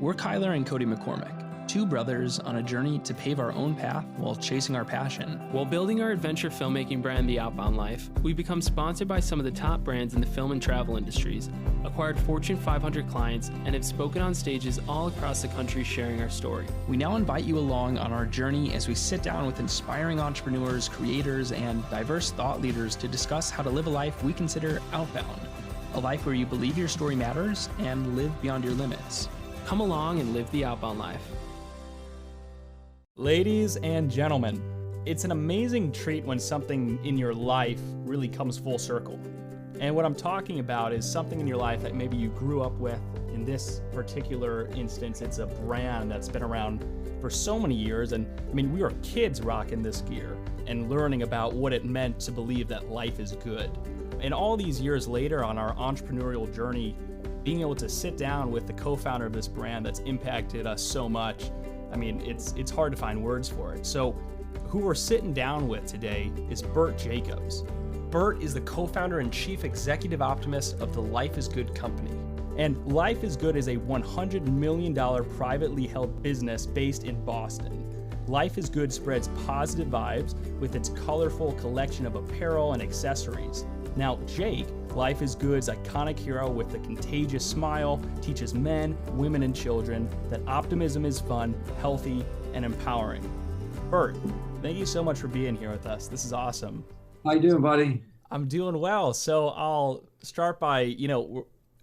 We're Kyler and Cody McCormick, two brothers on a journey to pave our own path while chasing our passion. While building our adventure filmmaking brand, The Outbound Life, we become sponsored by some of the top brands in the film and travel industries, acquired Fortune 500 clients, and have spoken on stages all across the country sharing our story. We now invite you along on our journey as we sit down with inspiring entrepreneurs, creators, and diverse thought leaders to discuss how to live a life we consider outbound, a life where you believe your story matters and live beyond your limits. Come along and live the outbound life. Ladies and gentlemen, it's an amazing treat when something in your life really comes full circle. And what I'm talking about is something in your life that maybe you grew up with. In this particular instance, it's a brand that's been around for so many years. And I mean, we were kids rocking this gear and learning about what it meant to believe that life is good. And all these years later on our entrepreneurial journey, being able to sit down with the co-founder of this brand that's impacted us so much, I mean, it's hard to find words for it. So who we're sitting down with today is Bert Jacobs. Bert is the co-founder and chief executive optimist of the Life is Good company. And Life is Good is a $100 million privately held business based in Boston. Life is Good spreads positive vibes with its colorful collection of apparel and accessories. Now, Jake, Life is Good's iconic hero with the contagious smile, teaches men, women, and children that optimism is fun, healthy, and empowering. Bert, thank you so much for being here with us. This is awesome. How you doing, buddy? I'm doing well. So I'll start by,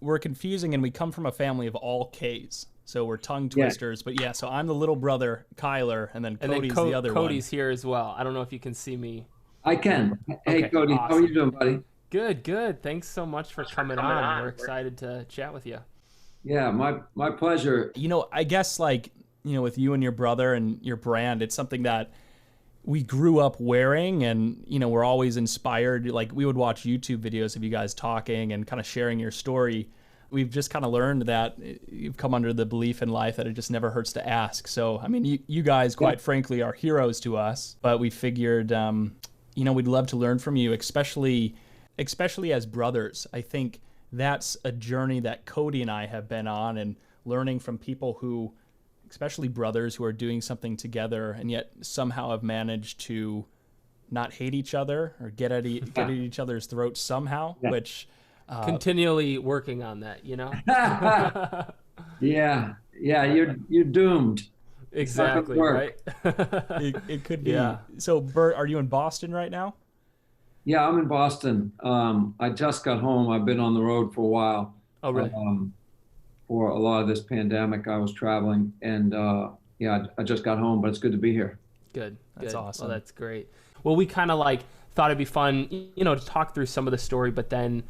we're confusing and we come from a family of all Ks. So we're tongue twisters, But yeah, so I'm the little brother, Kyler, and then Cody's the other one. Cody's here as well. I don't know if you can see me. I can. Hey, Okay, Cody, awesome. How are you doing, buddy? Good. Thanks so much for coming on. We're excited to chat with you. Yeah, my pleasure. I guess with you and your brother and your brand, it's something that we grew up wearing and, we're always inspired. Like we would watch YouTube videos of you guys talking and kind of sharing your story. We've just kind of learned that you've come under the belief in life that it just never hurts to ask. So, I mean, you guys, quite frankly, are heroes to us, but we figured, we'd love to learn from you, especially as brothers. I think that's a journey that Cody and I have been on, and learning from people who, especially brothers who are doing something together and yet somehow have managed to not hate each other or get at each other's throats somehow, which... continually working on that, Yeah, you're doomed. Exactly, right? it could be. Yeah. So, Bert, are you in Boston right now? Yeah, I'm in Boston. I just got home. I've been on the road for a while. Oh, really? For a lot of this pandemic, I was traveling, and I just got home, but it's good to be here. Good. That's awesome. Well, that's great. Well, we kind of thought it'd be fun, to talk through some of the story, but then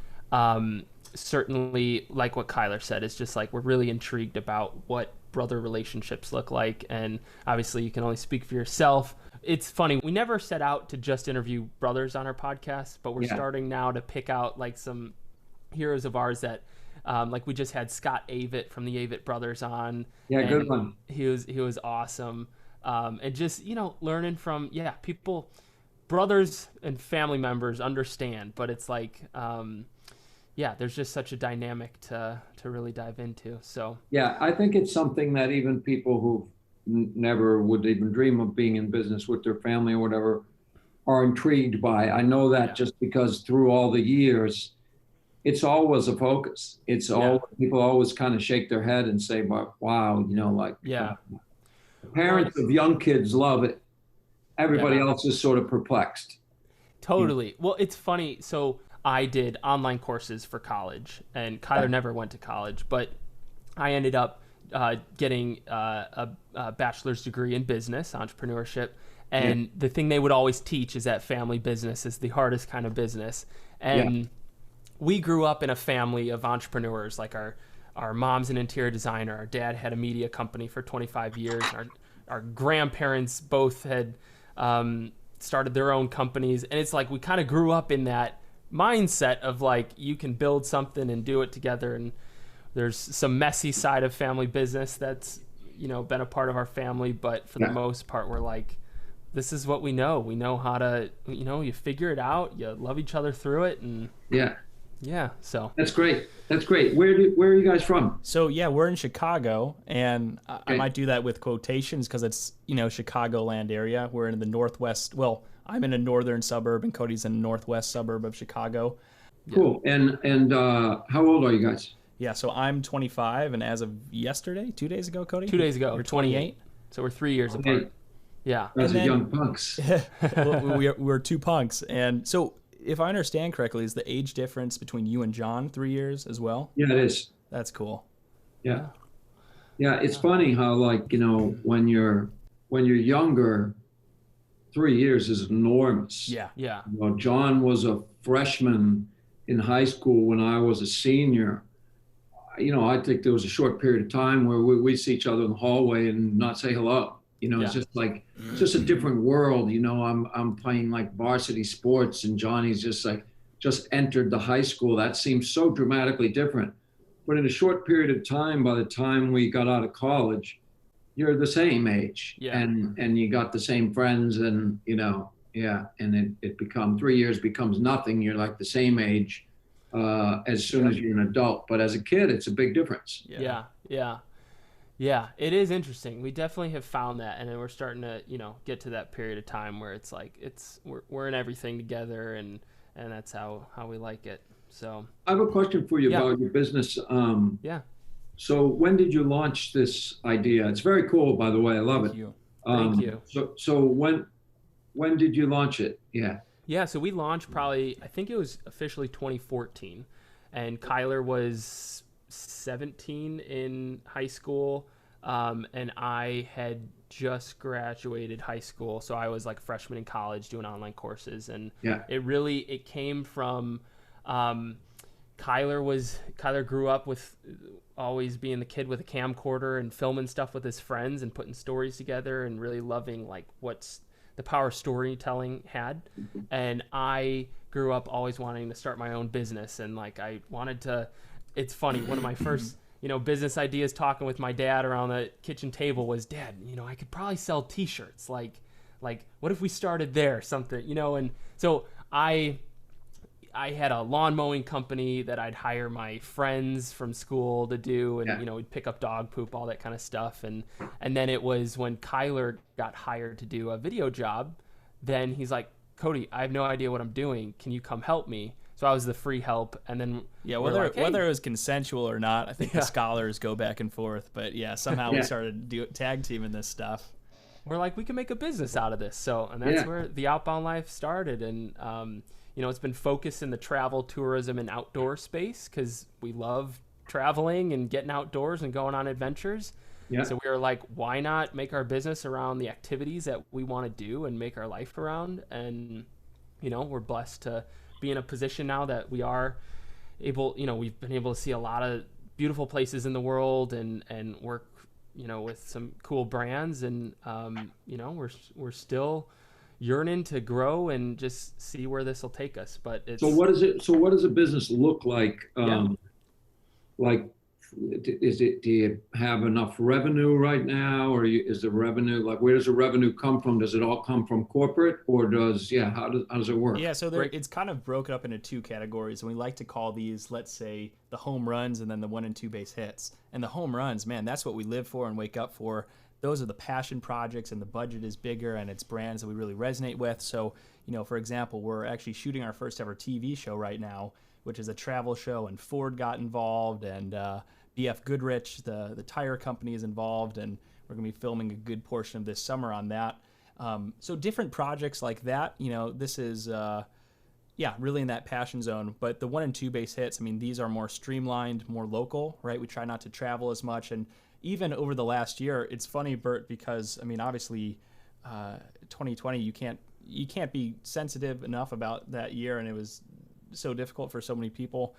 certainly, like what Kyler said, it's just we're really intrigued about what brother relationships look like, and obviously you can only speak for yourself. It's funny, we never set out to just interview brothers on our podcast, but we're starting now to pick out some heroes of ours that we just had Scott Avett from the Avett Brothers on. Yeah, good one. He was awesome. And just, learning from, people, brothers and family members understand, but it's there's just such a dynamic to really dive into. So yeah, I think it's something that even people who never would even dream of being in business with their family or whatever are intrigued by. I know that just because through all the years, it's always a focus. It's all people always kind of shake their head and say, "But wow, parents of young kids love it. Everybody else is sort of perplexed." Totally. Well, it's funny. So I did online courses for college, and Kyler never went to college, but I ended up getting a bachelor's degree in business, entrepreneurship. And the thing they would always teach is that family business is the hardest kind of business. And we grew up in a family of entrepreneurs. Like our mom's an interior designer. Our dad had a media company for 25 years. Our grandparents both had started their own companies. And it's we kind of grew up in that mindset of you can build something and do it together. And there's some messy side of family business that's, been a part of our family. But for the most part, we're this is what we know. We know how to, you figure it out. You love each other through it. And Yeah. So That's great. That's great. Where are you guys from? So yeah, we're in Chicago, and I Okay. might do that with quotations because it's Chicagoland area. We're in the northwest. Well, I'm in a northern suburb, and Cody's in a northwest suburb of Chicago. Cool. And how old are you guys? Yeah, so I'm 25, and as of yesterday, 2 days ago, Cody, 2 days ago, you're 28. So we're 3 years Okay. apart. Yeah. Guys And are then- young punks. We're two punks, and so if I understand correctly, is the age difference between you and John 3 years as well? Yeah, it is. That's cool. Yeah. Yeah, it's funny how when you're younger, 3 years is enormous. Yeah. Yeah. John was a freshman in high school when I was a senior. I think there was a short period of time where we see each other in the hallway and not say hello. It's Yeah. just it's just a different world. I'm playing like varsity sports, and Johnny's just entered the high school. That seems so dramatically different. But in a short period of time, by the time we got out of college, you're the same age, Yeah. and you got the same friends, and and it becomes 3 years becomes nothing. You're like the same age as soon as you're an adult. But as a kid, it's a big difference. Yeah. Yeah. Yeah. It is interesting. We definitely have found that, and then we're starting to, get to that period of time where it's like we're in everything together, and that's how we like it. So I have a question for you Yeah. about your business. yeah. So when did you launch this idea? It's very cool, by the way. I love Thank it. you. Thank you. So when did you launch it? Yeah. Yeah, so we launched probably, I think it was officially 2014, and Kyler was 17 in high school, and I had just graduated high school, so I was like a freshman in college doing online courses, and Yeah. it came from Kyler grew up with always being the kid with a camcorder and filming stuff with his friends and putting stories together and really loving like what's the power storytelling had. And I grew up always wanting to start my own business, and like I wanted to. It's funny, one of my first business ideas talking with my dad around the kitchen table was, Dad, I could probably sell t-shirts, like what if we started there, something, and so I had a lawn mowing company that I'd hire my friends from school to do, and Yeah. we'd pick up dog poop, all that kind of stuff, and then it was when Kyler got hired to do a video job, then he's like, Cody, I have no idea what I'm doing, can you come help me? So I was the free help, and then Yeah, we're like, hey. whether it was consensual or not, I think Yeah. the scholars go back and forth. But yeah, somehow we started tag teaming this stuff. we're like, we can make a business out of this. So, and that's Yeah. where the Outbound Life started. And, it's been focused in the travel, tourism, and outdoor space because we love traveling and getting outdoors and going on adventures. Yeah. So we were like, why not make our business around the activities that we want to do and make our life around? And, we're blessed to be in a position now that we are able, we've been able to see a lot of beautiful places in the world and work with some cool brands, and we're still yearning to grow and just see where this will take us. But it's So what does a business look like? Like, do you have enough revenue right now, or is the revenue, like, where does the revenue come from? Does it all come from corporate, or how does it work? Yeah, so it's kind of broken up into two categories, and we like to call these, let's say, the home runs and then the 1 and 2 base hits. And the home runs, man, that's what we live for and wake up for. Those are the passion projects, and the budget is bigger, and it's brands that we really resonate with. So, for example, we're actually shooting our first ever TV show right now, which is a travel show, and Ford got involved, and BF Goodrich, the tire company, is involved, and we're going to be filming a good portion of this summer on that. So different projects like that, this is, really in that passion zone. But the 1 and 2 base hits, these are more streamlined, more local, right? We try not to travel as much. And even over the last year, it's funny, Bert, because, obviously 2020, you can't be sensitive enough about that year, and it was so difficult for so many people.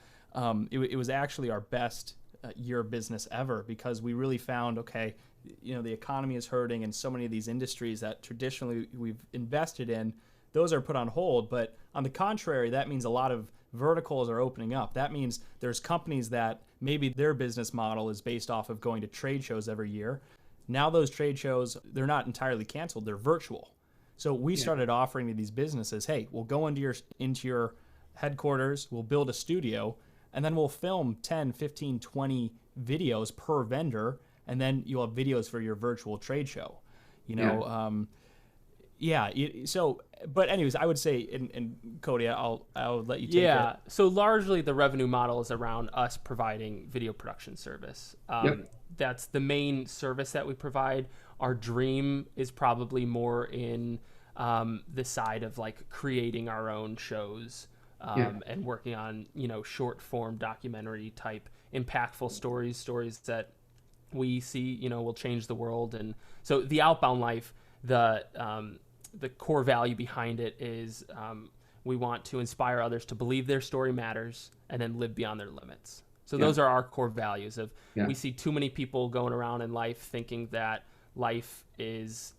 It was actually our best year of business ever, because we really found, the economy is hurting, and so many of these industries that traditionally we've invested in, those are put on hold. But on the contrary, that means a lot of verticals are opening up. That means there's companies that maybe their business model is based off of going to trade shows every year. Now those trade shows, they're not entirely canceled, they're virtual. So we started offering to these businesses, hey, we'll go into your headquarters, we'll build a studio, and then we'll film 10, 15, 20 videos per vendor, and then you'll have videos for your virtual trade show. So, but anyways, I would say, and Cody, I'll let you take it. So largely the revenue model is around us providing video production service. That's the main service that we provide. Our dream is probably more in the side of like creating our own shows and working on, short form documentary type impactful stories that we see, will change the world. And so the outbound life, the core value behind it is we want to inspire others to believe their story matters and then live beyond their limits. So those are our core values of we see too many people going around in life thinking that life is,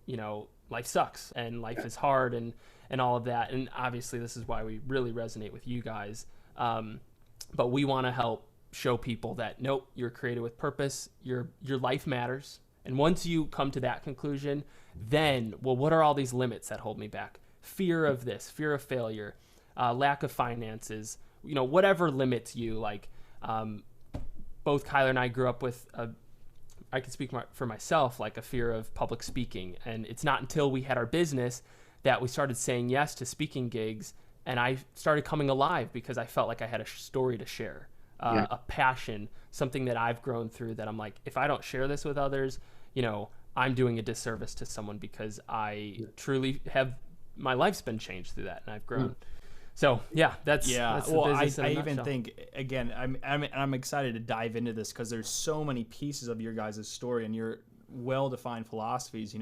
life sucks and life is hard and all of that. And obviously this is why we really resonate with you guys. But we want to help show people that, nope, you're created with purpose. Your life matters. And once you come to that conclusion, then, what are all these limits that hold me back? Fear of this, fear of failure, lack of finances, whatever limits you. Like, both Kyler and I grew up with I can speak for myself, like a fear of public speaking. And it's not until we had our business that we started saying yes to speaking gigs. And I started coming alive because I felt like I had a story to share, a passion, something that I've grown through that I'm like, if I don't share this with others, I'm doing a disservice to someone because I truly have, my life's been changed through that and I've grown. So that's well, the I business in a even nutshell. think, again, I'm excited to dive into this because there's so many pieces of your guys' story and your well-defined philosophies.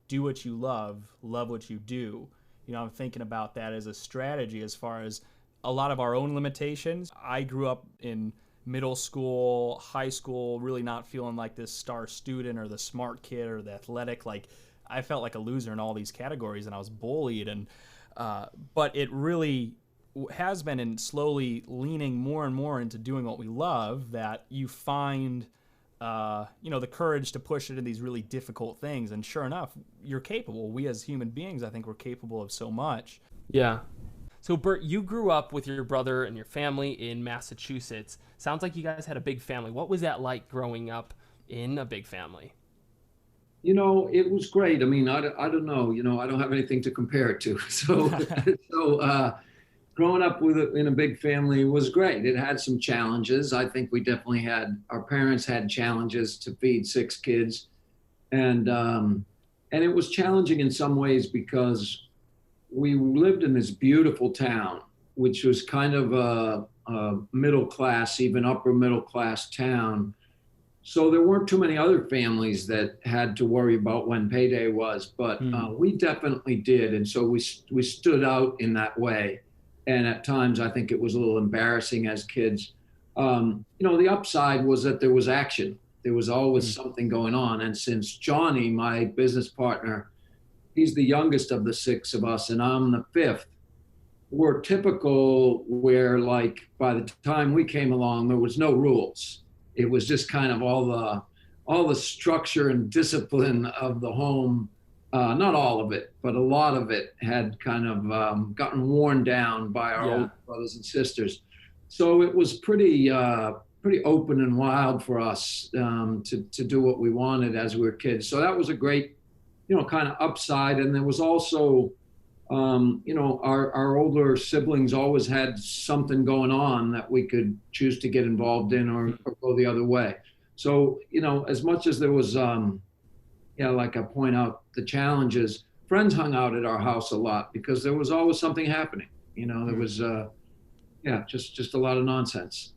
Do what you love what you do. I'm thinking about that as a strategy as far as a lot of our own limitations. I grew up in middle school, high school, really not feeling like this star student or the smart kid or the athletic. Like, I felt like a loser in all these categories and I was bullied. And but it really has been in slowly leaning more and more into doing what we love that you find the courage to push into these really difficult things. And sure enough, you're capable. We as human beings, I think we're capable of so much. Yeah. So Bert, you grew up with your brother and your family in Massachusetts. Sounds like you guys had a big family. What was that like growing up in a big family? It was great. I mean, I don't know, I don't have anything to compare it to. So growing up in a big family was great. It had some challenges. I think we definitely our parents had challenges to feed 6 kids. And it was challenging in some ways because we lived in this beautiful town, which was kind of a middle class, even upper middle class town. So there weren't too many other families that had to worry about when payday was, but we definitely did. And so we stood out in that way. And at times, I think it was a little embarrassing as kids. The upside was that there was action. There was always something going on. And since Johnny, my business partner, he's the youngest of the 6 of us, and I'm the 5th, we're typical where, like, by the time we came along, there was no rules. It was just kind of all the structure and discipline of the home. Not all of it, but a lot of it had kind of gotten worn down by our older brothers and sisters. So it was pretty open and wild for us to do what we wanted as we were kids. So that was a great, kind of upside. And there was also, our older siblings always had something going on that we could choose to get involved in or go the other way. So, as much as there was, like I point out, the challenges, friends hung out at our house a lot because there was always something happening. There was, just a lot of nonsense.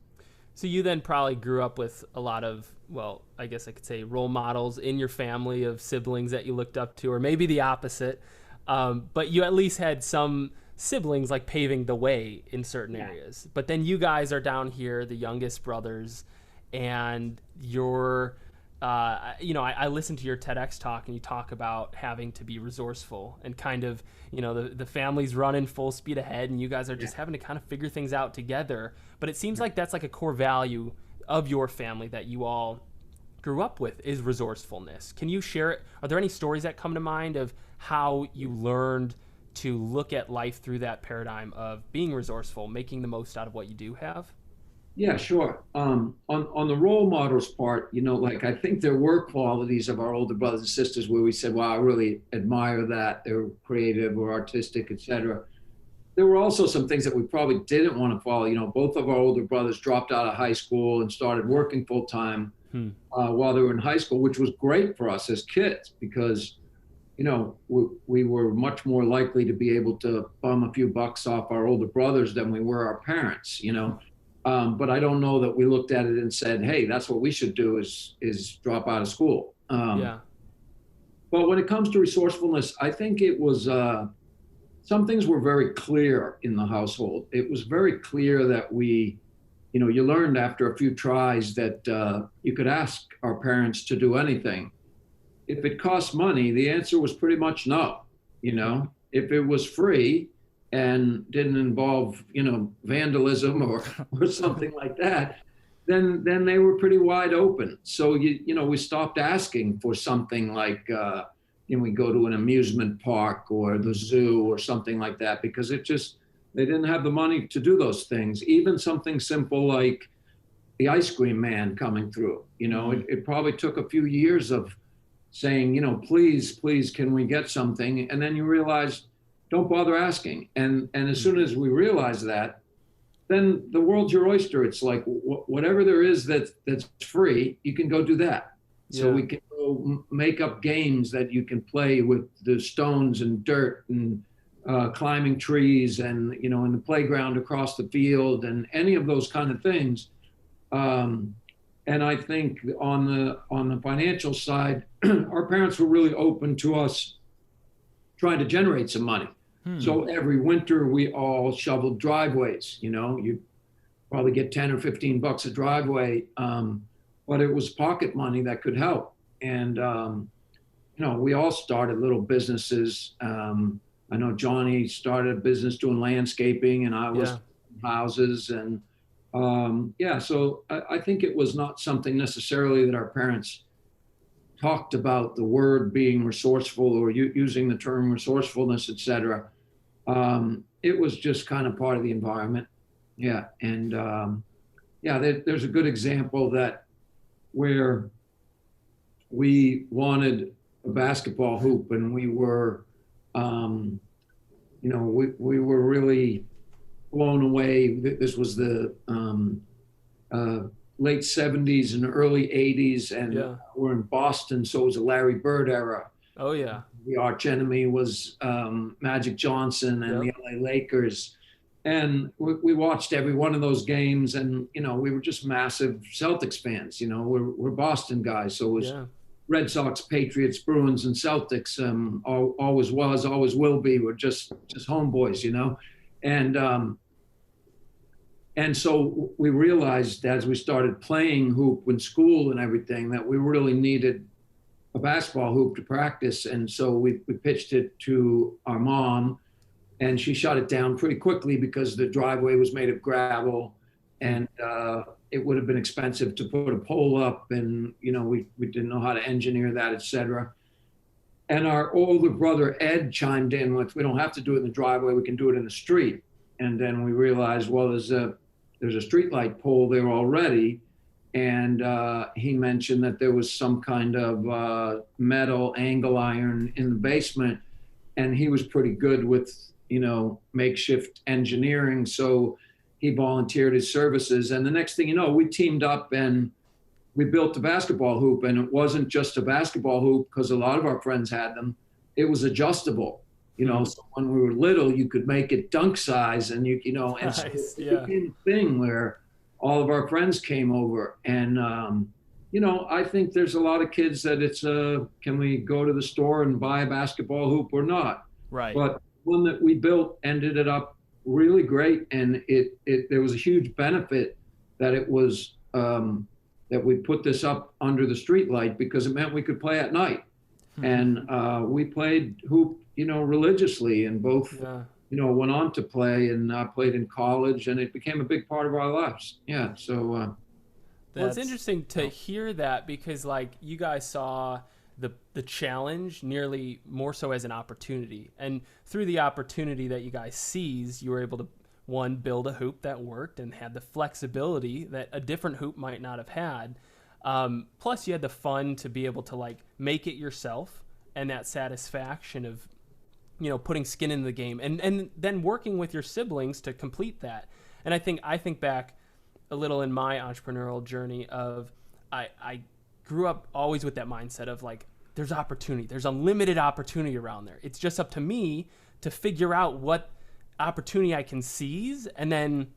So you then probably grew up with a lot of, well, I guess I could say role models in your family of siblings that you looked up to, or maybe the opposite. But you at least had some siblings like paving the way in certain areas. But then you guys are down here, the youngest brothers, and you're, I listened to your TEDx talk and you talk about having to be resourceful and kind of, the family's running full speed ahead and you guys are just having to kind of figure things out together. But it seems like that's like a core value of your family that you all grew up with is resourcefulness. Can you share it? Are there any stories that come to mind of how you learned to look at life through that paradigm of being resourceful, making the most out of what you do have? Yeah, sure. On the role models part, like I think there were qualities of our older brothers and sisters where we said, "Wow, I really admire that. They're creative or artistic, etc." There were also some things that we probably didn't want to follow. Both of our older brothers dropped out of high school and started working full time while they were in high school, which was great for us as kids because, we were much more likely to be able to bum a few bucks off our older brothers than we were our parents. But I don't know that we looked at it and said, "Hey, that's what we should do is drop out of school." Yeah. But when it comes to resourcefulness, I think it was some things were very clear in the household. It was very clear that you learned after a few tries that you could ask our parents to do anything. If it cost money, the answer was pretty much no. If it was free and didn't involve, vandalism or something like that, then they were pretty wide open. So, we stopped asking for something like, we go to an amusement park or the zoo or something like that, because they didn't have the money to do those things. Even something simple like the ice cream man coming through, it probably took a few years of saying, please, can we get something? And then you realize, don't bother asking. And as soon as we realize that, then the world's your oyster. It's like whatever there is that's free, you can go do that. Yeah. So we can go make up games that you can play with the stones and dirt and climbing trees and, in the playground across the field and any of those kind of things. And I think on the financial side, our parents were really open to us trying to generate some money. So every winter we all shoveled driveways. You probably get 10 or 15 bucks a driveway, but it was pocket money that could help. And we all started little businesses. I know Johnny started a business doing landscaping, and I was houses. And so I think it was not something necessarily that our parents talked about, the word being resourceful or using the term resourcefulness, et cetera. It was just kind of part of the environment. Yeah. And there's a good example that where we wanted a basketball hoop, and we were, we were really blown away. This was the late 70s and early 80s, and we're in Boston, so it was a Larry Bird era. Oh, yeah. The arch enemy was Magic Johnson and the LA Lakers. And we watched every one of those games, and, we were just massive Celtics fans. We're Boston guys, so it was Red Sox, Patriots, Bruins, and Celtics. Always was, always will be. We're just homeboys, And so we realized as we started playing hoop in school and everything that we really needed a basketball hoop to practice. And so we pitched it to our mom, and she shut it down pretty quickly because the driveway was made of gravel, and it would have been expensive to put a pole up, and we didn't know how to engineer that, et cetera. And our older brother Ed chimed in with, "We don't have to do it in the driveway, we can do it in the street." And then we realized, well, there's a streetlight pole there already. And he mentioned that there was some kind of metal angle iron in the basement, and he was pretty good with, makeshift engineering. So he volunteered his services. And the next thing you know, we teamed up and we built a basketball hoop. And it wasn't just a basketball hoop, because a lot of our friends had them. It was adjustable. So when we were little, you could make it dunk size, and and nice. So it became a thing where all of our friends came over. And, I think there's a lot of kids that it's can we go to the store and buy a basketball hoop or not? Right. But one that we built ended up really great. And there was a huge benefit that it was, that we put this up under the street light, because it meant we could play at night. And we played hoop, religiously, and both, went on to play, and played in college, and it became a big part of our lives. Yeah. So well, it's interesting to hear that, because like you guys saw the challenge nearly more so as an opportunity. And through the opportunity that you guys seized, you were able to, one, build a hoop that worked and had the flexibility that a different hoop might not have had. Plus you had the fun to be able to like make it yourself, and that satisfaction of, you know, putting skin in the game, and then working with your siblings to complete that. And I think back a little in my entrepreneurial journey of I grew up always with that mindset of like, there's opportunity, there's unlimited opportunity around there. It's just up to me to figure out what opportunity I can seize and then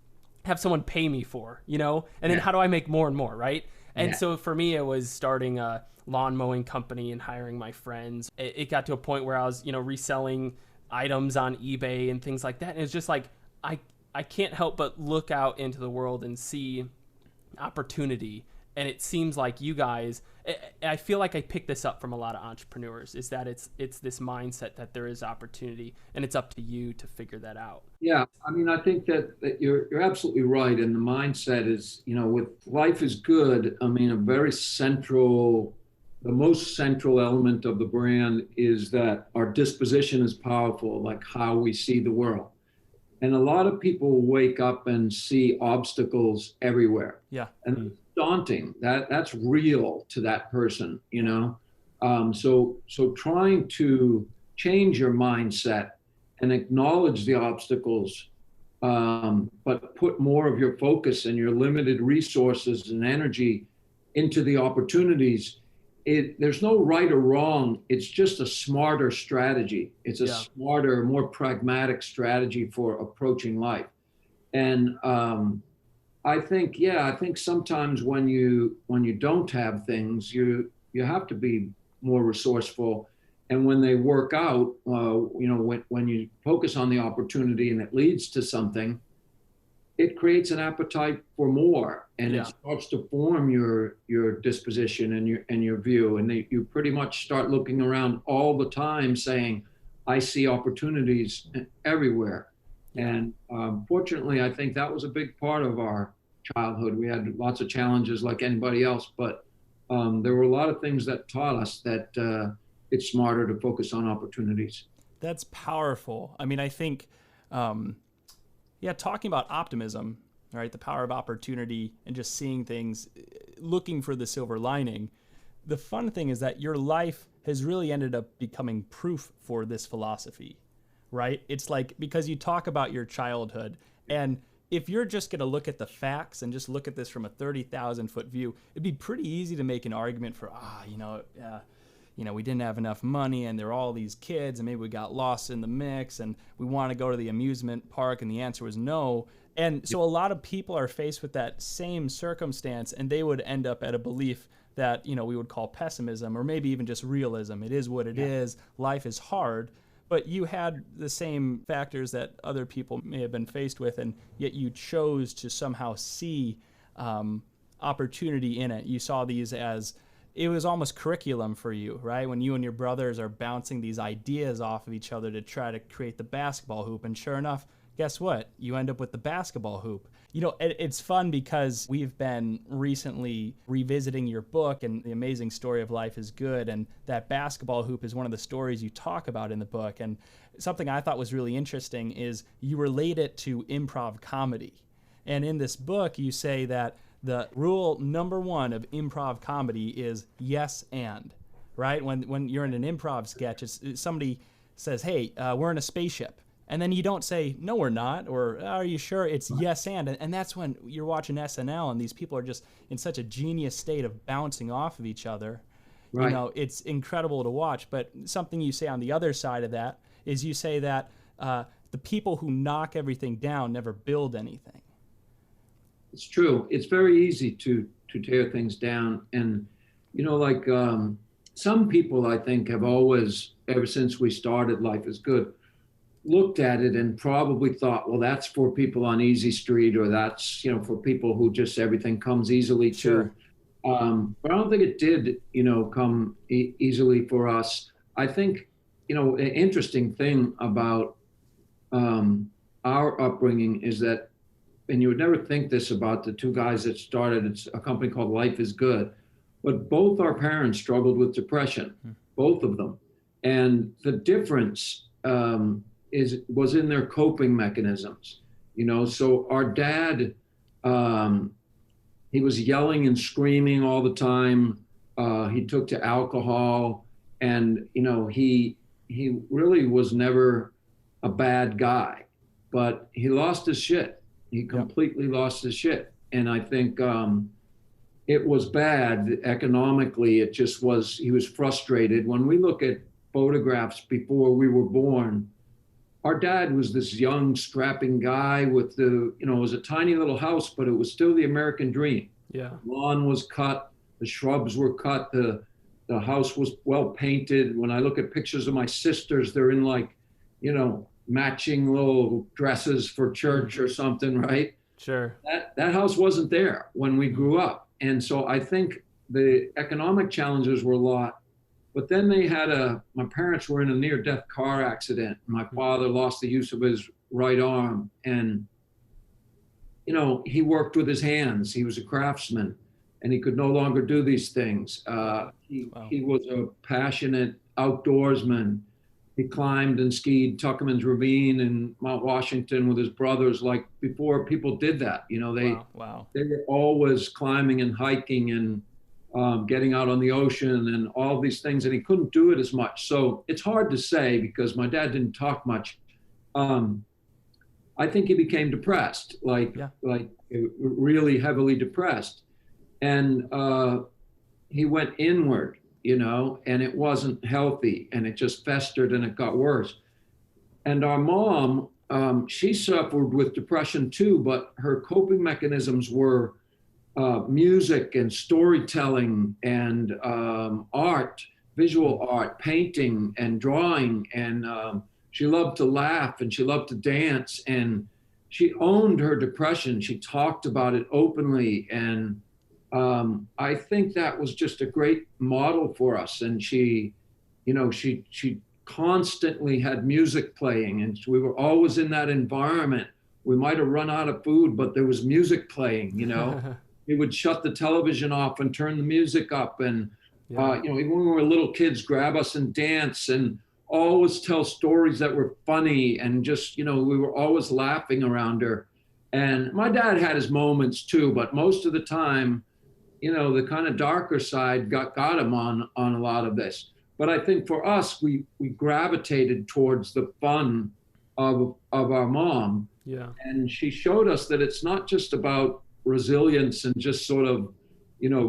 have someone pay me for, you know, and then how do I make more and more, right? And so for me, it was starting a lawn mowing company and hiring my friends. It got to a point where I was, you know, reselling items on eBay and things like that. And it's just like, I can't help but look out into the world and see opportunity. And it seems like you guys, I feel like I picked this up from a lot of entrepreneurs, is that it's this mindset that there is opportunity, and it's up to you to figure that out. Yeah, I mean, I think that you're absolutely right. And the mindset is, you know, with Life is Good, I mean, the most central element of the brand is that our disposition is powerful, like how we see the world. And a lot of people wake up and see obstacles everywhere. Yeah. And it's daunting. That's real to that person, you know? So trying to change your mindset and acknowledge the obstacles, but put more of your focus and your limited resources and energy into the opportunities. There's no right or wrong. It's just a smarter strategy. It's a smarter, more pragmatic strategy for approaching life. And I think sometimes when you don't have things, you have to be more resourceful. And when they work out, you know, when you focus on the opportunity and it leads to something, it creates an appetite for more, and it starts to form your disposition and your view. And you pretty much start looking around all the time saying, I see opportunities everywhere. And fortunately, I think that was a big part of our childhood. We had lots of challenges like anybody else, but there were a lot of things that taught us that it's smarter to focus on opportunities. That's powerful. I mean, I think, talking about optimism, right? The power of opportunity and just seeing things, looking for the silver lining. The fun thing is that your life has really ended up becoming proof for this philosophy, right? It's like, because you talk about your childhood, and if you're just going to look at the facts and just look at this from a 30,000 foot view, it'd be pretty easy to make an argument for, we didn't have enough money and there were all these kids and maybe we got lost in the mix and we want to go to the amusement park, and the answer was no. And so a lot of people are faced with that same circumstance, and they would end up at a belief that, you know, we would call pessimism, or maybe even just realism. It is what it is. Life is hard. But you had the same factors that other people may have been faced with, and yet you chose to somehow see opportunity in it. You saw these as, it was almost curriculum for you, right? When you and your brothers are bouncing these ideas off of each other to try to create the basketball hoop. And sure enough, guess what? You end up with the basketball hoop. You know, it's fun because we've been recently revisiting your book and the amazing story of Life is Good. And that basketball hoop is one of the stories you talk about in the book. And something I thought was really interesting is you relate it to improv comedy. And in this book, you say that the rule number one of improv comedy is yes and, right? When you're in an improv sketch, somebody says, hey, we're in a spaceship. And then you don't say, no, we're not, or are you sure? It's yes and that's when you're watching SNL and these people are just in such a genius state of bouncing off of each other. Right. You know, it's incredible to watch. But something you say on the other side of that is you say that the people who knock everything down never build anything. It's true. It's very easy to tear things down. And, you know, like some people, I think, have always, ever since we started Life is Good, looked at it and probably thought, well, that's for people on easy street, or that's, you know, for people who just everything comes easily to. Sure. But I don't think it did, you know, come easily for us. I think, you know, an interesting thing about our upbringing is that, and you would never think this about the two guys that started a company called Life is Good. but both our parents struggled with depression, both of them. And the difference was in their coping mechanisms. So our dad, he was yelling and screaming all the time. He took to alcohol, and he really was never a bad guy, but he lost his shit. He completely lost his shit. And I think it was bad economically. It just was, he was frustrated. When we look at photographs before we were born, our dad was this young, strapping guy with it was a tiny little house, but it was still the American dream. Yeah. The lawn was cut, the shrubs were cut, the house was well painted. When I look at pictures of my sisters, they're in matching little dresses for church or something, right? Sure. That house wasn't there when we grew up. And so I think the economic challenges were a lot. But then my parents were in a near-death car accident. My father lost the use of his right arm. And, he worked with his hands. He was a craftsman, and he could no longer do these things. He was a passionate outdoorsman. He climbed and skied Tuckerman's Ravine in Mount Washington with his brothers, like before people did that. They were always climbing and hiking and getting out on the ocean and all these things, and he couldn't do it as much. So it's hard to say because my dad didn't talk much. I think he became depressed, like really heavily depressed, and he went inward. And it wasn't healthy, and it just festered and it got worse. And our mom, she suffered with depression too, but her coping mechanisms were music and storytelling and art, visual art, painting and drawing. And she loved to laugh and she loved to dance, and she owned her depression. She talked about it openly, and I think that was just a great model for us. And she constantly had music playing, and we were always in that environment. We might have run out of food, but there was music playing. We would shut the television off and turn the music up, and even when we were little kids, grab us and dance, and always tell stories that were funny, and just we were always laughing around her. And my dad had his moments too, but most of the time, the kind of darker side got him on a lot of this. But I think for us, we gravitated towards the fun of our mom. Yeah. And she showed us that it's not just about resilience and just sort of,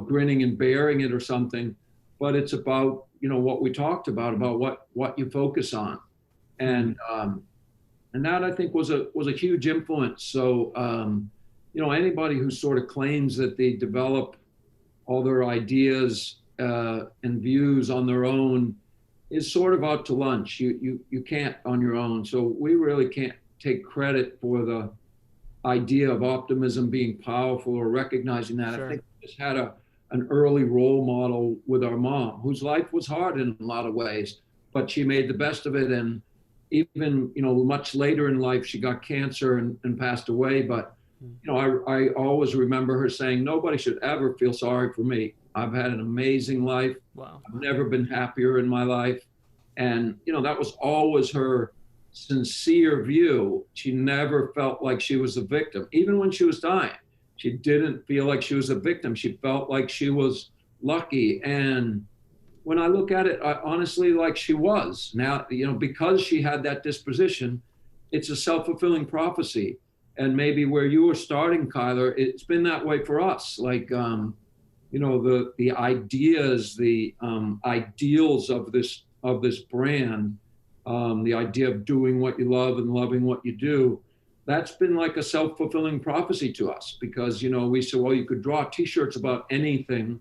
grinning and bearing it or something, but it's about, what we talked about what you focus on. And that I think was a huge influence. So, anybody who sort of claims that they develop all their ideas and views on their own is sort of out to lunch. You can't on your own. So we really can't take credit for the idea of optimism being powerful or recognizing that. Sure. I think we just had an early role model with our mom, whose life was hard in a lot of ways, but she made the best of it. And even, much later in life, she got cancer and passed away. But I always remember her saying, nobody should ever feel sorry for me. I've had an amazing life. Wow. I've never been happier in my life. And, that was always her sincere view. She never felt like she was a victim. Even when she was dying, she didn't feel like she was a victim. She felt like she was lucky. And when I look at it, I honestly, like she was. Now, because she had that disposition, it's a self-fulfilling prophecy. And maybe where you were starting, Kyler, it's been that way for us. Like, the ideas, the ideals of this brand, the idea of doing what you love and loving what you do, that's been like a self-fulfilling prophecy to us. Because, we said, well, you could draw T-shirts about anything.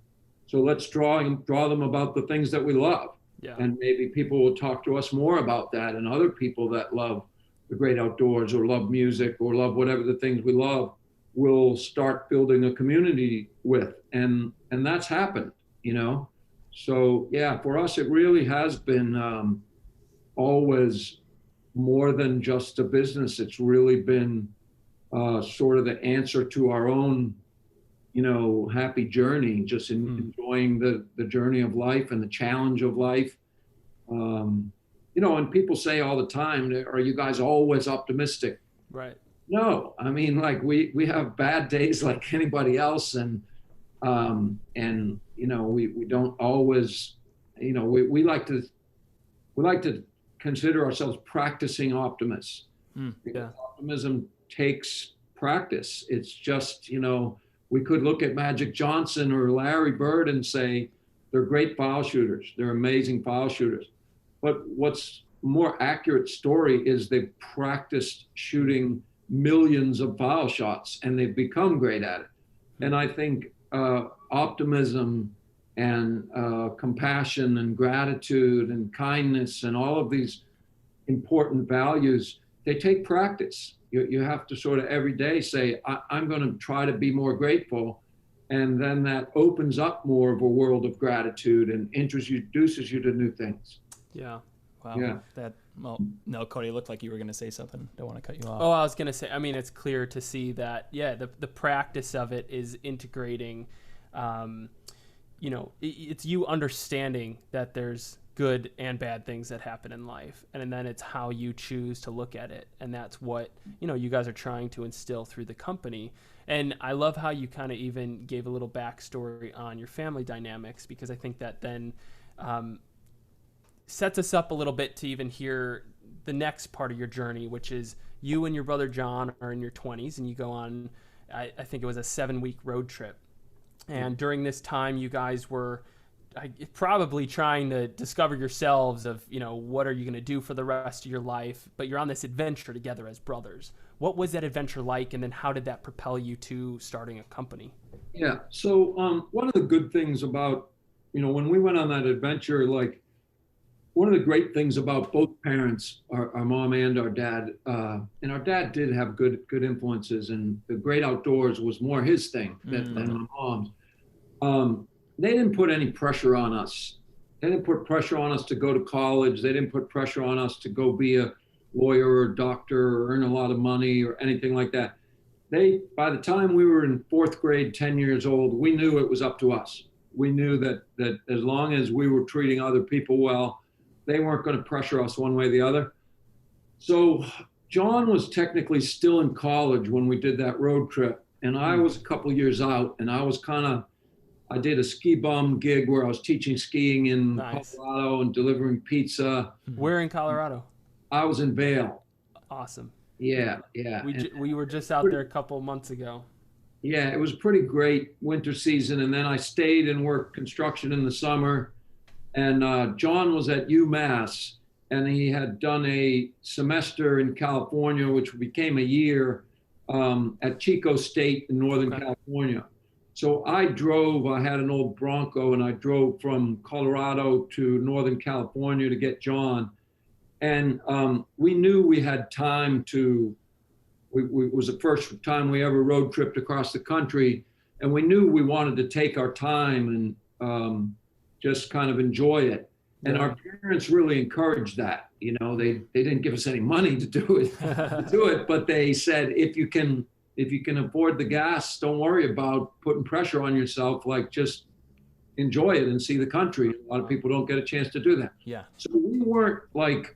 So let's draw them about the things that we love. Yeah. And maybe people will talk to us more about that, and other people that love the great outdoors or love music or love whatever the things we love will start building a community with. And that's happened, So yeah, for us, it really has been always more than just a business. It's really been sort of the answer to our own happy journey, just enjoying the journey of life and the challenge of life. And people say all the time, are you guys always optimistic? Right. No, I mean, like we have bad days like anybody else. And we don't always, we like to consider ourselves practicing optimists. Yeah. Optimism takes practice. It's just, we could look at Magic Johnson or Larry Bird and say they're great foul shooters. They're amazing foul shooters. But what's more accurate story is they've practiced shooting millions of foul shots and they've become great at it. And I think optimism and compassion and gratitude and kindness and all of these important values, they take practice. You have to sort of every day say, I'm going to try to be more grateful. And then that opens up more of a world of gratitude and introduces you to new things. Yeah. Wow. Yeah. No, Cody, it looked like you were going to say something. Don't want to cut you off. Oh, I was going to say, I mean, it's clear to see that, the practice of it is integrating, it's you understanding that there's good and bad things that happen in life. And then it's how you choose to look at it. And that's what, you guys are trying to instill through the company. And I love how you kind of even gave a little backstory on your family dynamics, because I think that then sets us up a little bit to even hear the next part of your journey, which is you and your brother John are in your 20s and you go on, I think it was a 7-week road trip. And during this time, you guys were probably trying to discover yourselves of, what are you going to do for the rest of your life? But you're on this adventure together as brothers. What was that adventure like? And then how did that propel you to starting a company? Yeah. So one of the good things about, when we went on that adventure, like one of the great things about both parents, our mom and our dad, and our dad did have good influences, and the great outdoors was more his thing than my mom's. They didn't put any pressure on us. They didn't put pressure on us to go to college. They didn't put pressure on us to go be a lawyer or a doctor or earn a lot of money or anything like that. By the time we were in 4th grade, 10 years old, we knew it was up to us. We knew that as long as we were treating other people well, they weren't going to pressure us one way or the other. So John was technically still in college when we did that road trip. And I was a couple of years out, and I did a ski bum gig where I was teaching skiing in Colorado and delivering pizza. Where in Colorado? I was in Vail. Awesome. Yeah. We were just out there a couple months ago. Yeah, it was a pretty great winter season. And then I stayed and worked construction in the summer. And John was at UMass, and he had done a semester in California, which became a year at Chico State in Northern California. So I had an old Bronco, and I drove from Colorado to Northern California to get John. And we knew we had time it was the first time we ever road tripped across the country. And we knew we wanted to take our time and just kind of enjoy it. And our parents really encouraged that. They didn't give us any money to do it, but they said, if you can afford the gas, don't worry about putting pressure on yourself. Like, just enjoy it and see the country. A lot of people don't get a chance to do that. Yeah. So we weren't like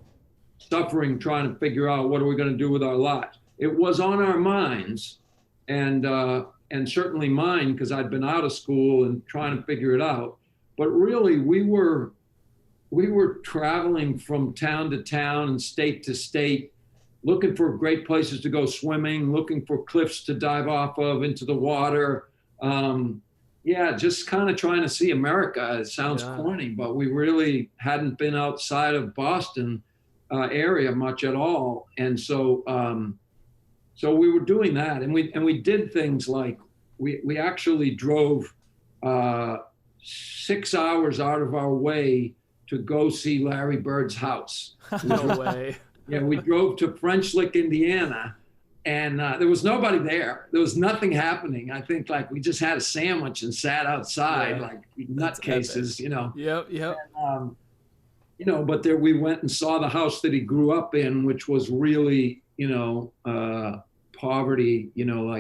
suffering, trying to figure out what are we going to do with our lives. It was on our minds, and certainly mine, because I'd been out of school and trying to figure it out. But really, we were traveling from town to town and state to state, looking for great places to go swimming, looking for cliffs to dive off of into the water. Just kind of trying to see America. It sounds corny, but we really hadn't been outside of Boston area much at all. And so we were doing that, and we did things like we actually drove 6 hours out of our way to go see Larry Bird's house. No way. Yeah, we drove to French Lick, Indiana, and there was nobody there. There was nothing happening. I think we just had a sandwich and sat outside like nutcases, Yep. And, but there we went and saw the house that he grew up in, which was really, poverty,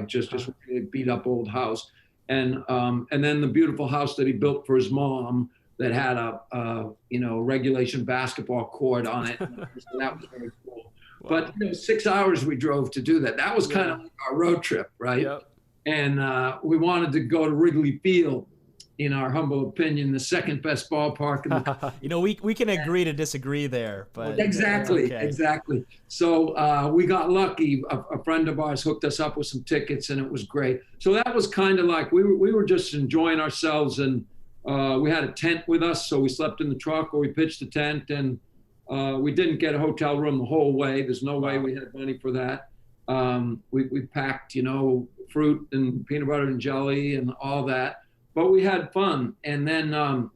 just a really beat up old house. and then the beautiful house that he built for his mom that had a regulation basketball court on it. So that was very cool. Wow. But 6 hours we drove to do that. That was kind of like our road trip, right? Yep. And we wanted to go to Wrigley Field, in our humble opinion, the second best ballpark in the we can agree to disagree there, but exactly. So we got lucky. A friend of ours hooked us up with some tickets, and it was great. So that was kind of like we were just enjoying ourselves, and we had a tent with us, so we slept in the truck or we pitched a tent, and we didn't get a hotel room the whole way. There's no way we had money for that. We packed, fruit and peanut butter and jelly and all that. But we had fun. And then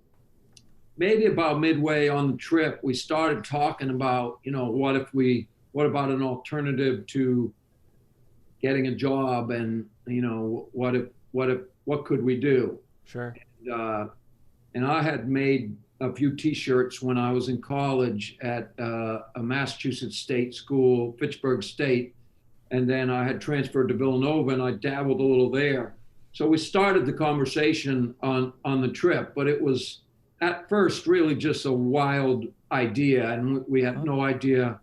maybe about midway on the trip, we started talking about, what about an alternative to getting a job, and, what could we do? Sure. And I had made a few T-shirts when I was in college at a Massachusetts state school, Fitchburg State. And then I had transferred to Villanova, and I dabbled a little there. So we started the conversation on the trip, but it was at first really just a wild idea, and we had no idea,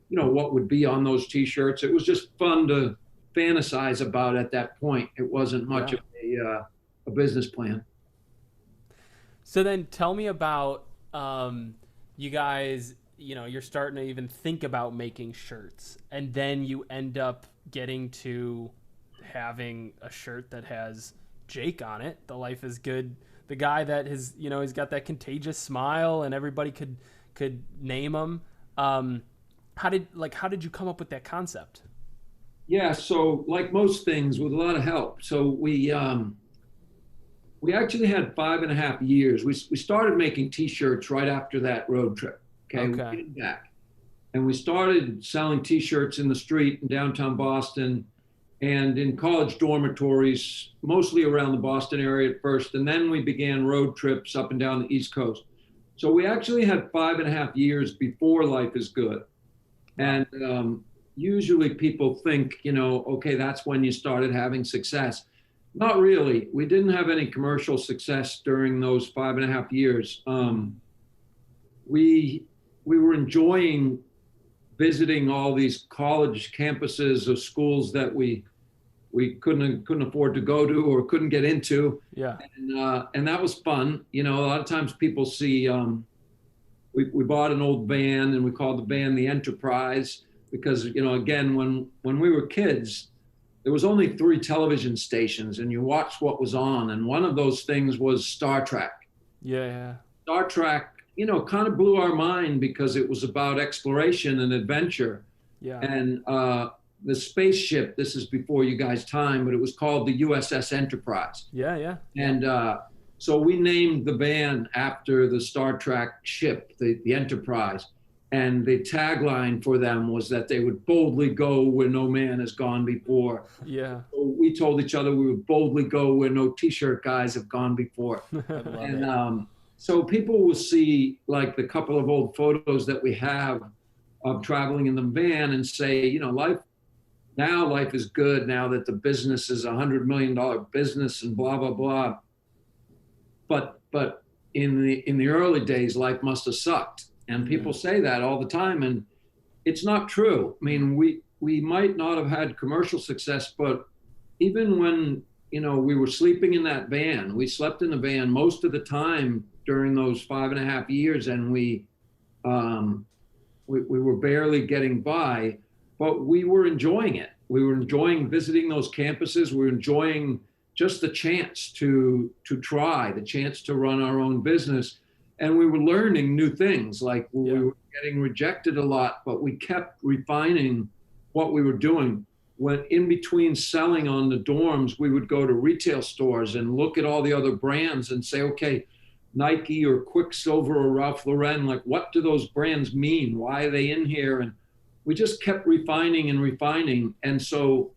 what would be on those T-shirts. It was just fun to fantasize about at that point. It wasn't much of a business plan. So then tell me about you guys, you're starting to even think about making shirts, and then you end up getting to having a shirt that has Jake on it, the Life is Good, the guy that has, he's got that contagious smile and everybody could name him. How did you come up with that concept? Yeah, so like most things, with a lot of help. So we actually had 5.5 years. We started making T-shirts right after that road trip. Okay. We came back, and we started selling T-shirts in the street in downtown Boston and in college dormitories, mostly around the Boston area at first. And then we began road trips up and down the East Coast. So we actually had 5.5 years before Life is Good. And usually people think, okay, that's when you started having success. Not really. We didn't have any commercial success during those 5.5 years. We were enjoying visiting all these college campuses of schools that we couldn't afford to go to or couldn't get into. Yeah. And that was fun. A lot of times people see, we bought an old van, and we called the van the Enterprise because, again, when we were kids, there was only 3 television stations, and you watched what was on. And one of those things was Star Trek. Yeah. Star Trek, kind of blew our mind because it was about exploration and adventure. Yeah. And the spaceship, this is before you guys' time, but it was called the USS Enterprise. Yeah. And so we named the van after the Star Trek ship, the Enterprise. And the tagline for them was that they would boldly go where no man has gone before. Yeah. So we told each other we would boldly go where no T-shirt guys have gone before. And so people will see like the couple of old photos that we have of traveling in the van and say, life is good now that the business is $100 million business and blah, blah, blah. But in the early days, life must have sucked. And people say that all the time, and it's not true. I mean, we might not have had commercial success, but even when, we were sleeping in that van, we slept in the van most of the time during those 5.5 years, and we were barely getting by, but we were enjoying it. We were enjoying visiting those campuses. We were enjoying just the chance to try, the chance to run our own business. And we were learning new things, like we were getting rejected a lot, but we kept refining what we were doing. When in between selling on the dorms, we would go to retail stores and look at all the other brands and say, okay, Nike or Quicksilver or Ralph Lauren, like what do those brands mean? Why are they in here? And we just kept refining and refining. And so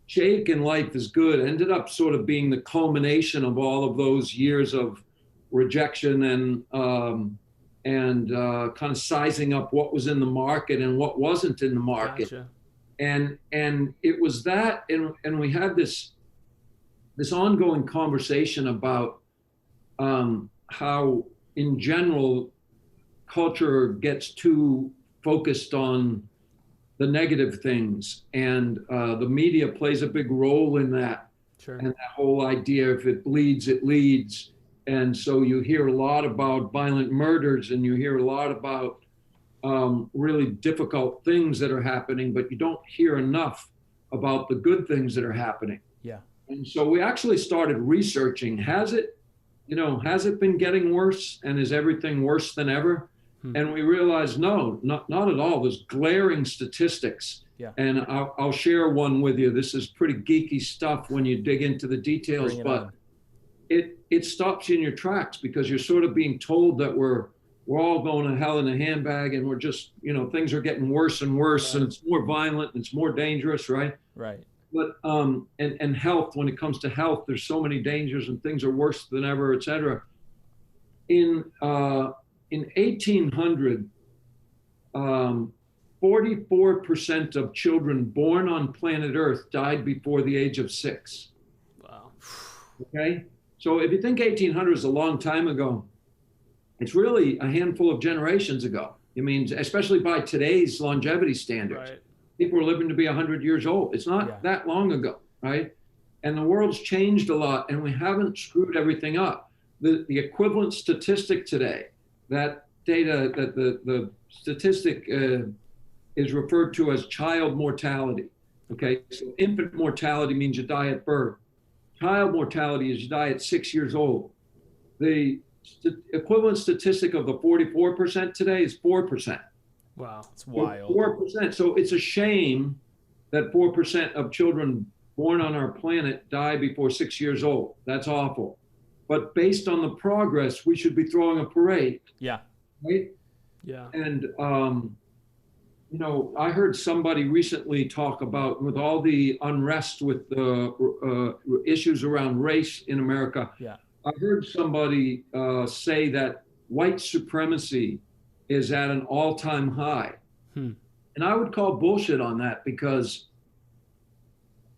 Jake and Life is Good ended up sort of being the culmination of all of those years of rejection and kind of sizing up what was in the market and what wasn't in the market. Gotcha. And it was that, and we had this this ongoing conversation about how, in general, culture gets too focused on the negative things, and the media plays a big role in that. Sure. And that whole idea, if it bleeds, it leads. And so you hear a lot about violent murders, and you hear a lot about really difficult things that are happening, but you don't hear enough about the good things that are happening. Yeah. And so we actually started researching, has it been getting worse, and is everything worse than ever? And we realized, no, not at all. There's glaring statistics. Yeah. And I'll share one with you. This is pretty geeky stuff when you dig into the details, but it stops you in your tracks, because you're sort of being told that we're all going to hell in a handbag, and we're just, things are getting worse and worse, and it's more violent and it's more dangerous, right? Right. But and health, when it comes to health, there's so many dangers, and things are worse than ever, et cetera. In 1800, 44% of children born on planet Earth died before the age of 6. Wow. Okay? So if you think 1800 is a long time ago, it's really a handful of generations ago. I mean, especially by today's longevity standards. Right. People are living to be 100 years old. It's not that long ago, right? And the world's changed a lot, and we haven't screwed everything up. The equivalent statistic today, that data, that the statistic is referred to as child mortality. Okay, so infant mortality means you die at birth. Child mortality is you die at 6 years old. The equivalent statistic of the 44% today is 4%. Wow, it's wild. 4%. So it's a shame that 4% of children born on our planet die before 6 years old. That's awful. But based on the progress, we should be throwing a parade. Yeah. Right? Yeah. And, I heard somebody recently talk about, with all the unrest with the issues around race in America, I heard somebody say that white supremacy is at an all-time high. And I would call bullshit on that, because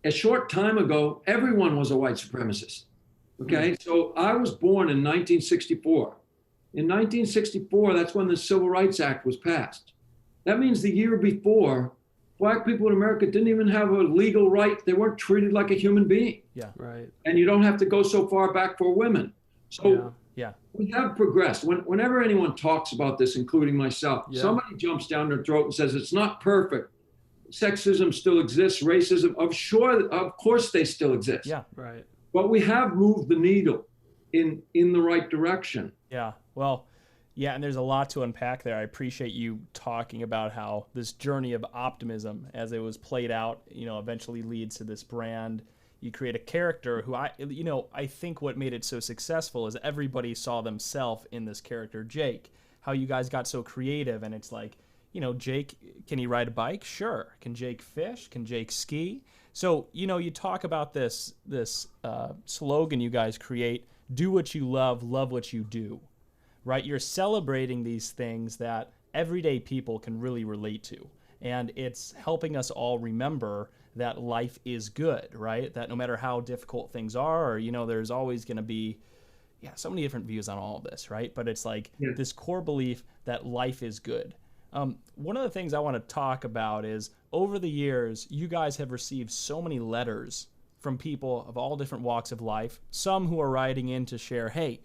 a short time ago, everyone was a white supremacist. Okay, so I was born in 1964. In 1964, that's when the Civil Rights Act was passed. That means the year before, Black people in America didn't even have a legal right. They weren't treated like a human being. Yeah. Right. And you don't have to go so far back for women. So we have progressed. Whenever anyone talks about this, including myself, somebody jumps down their throat and says, it's not perfect. Sexism still exists. Racism, of course they still exist. Yeah. Right. But we have moved the needle in the right direction. Yeah. Well, yeah, and there's a lot to unpack there. I appreciate you talking about how this journey of optimism, as it was played out, eventually leads to this brand. You create a character who I think what made it so successful is everybody saw themselves in this character, Jake. How you guys got so creative, and it's like, Jake, can he ride a bike? Sure. Can Jake fish? Can Jake ski? So, you talk about this slogan you guys create, do what you love what you do, right? You're celebrating these things that everyday people can really relate to. And it's helping us all remember that life is good, right? That no matter how difficult things are, or, there's always going to be, so many different views on all of this, right? But it's like this core belief that life is good. One of the things I want to talk about is, over the years, you guys have received so many letters from people of all different walks of life, some who are writing in to share, hey,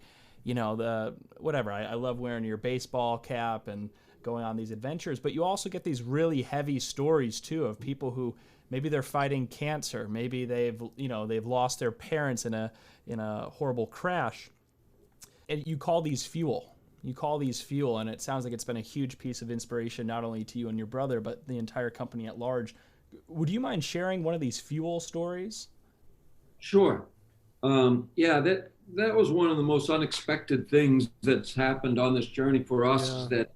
I love wearing your baseball cap and going on these adventures, but you also get these really heavy stories too of people who maybe they're fighting cancer, maybe they've lost their parents in a horrible crash, and you call these fuel. And it sounds like it's been a huge piece of inspiration, not only to you and your brother, but the entire company at large. Would you mind sharing one of these fuel stories? Sure. That was one of the most unexpected things that's happened on this journey for us, is that,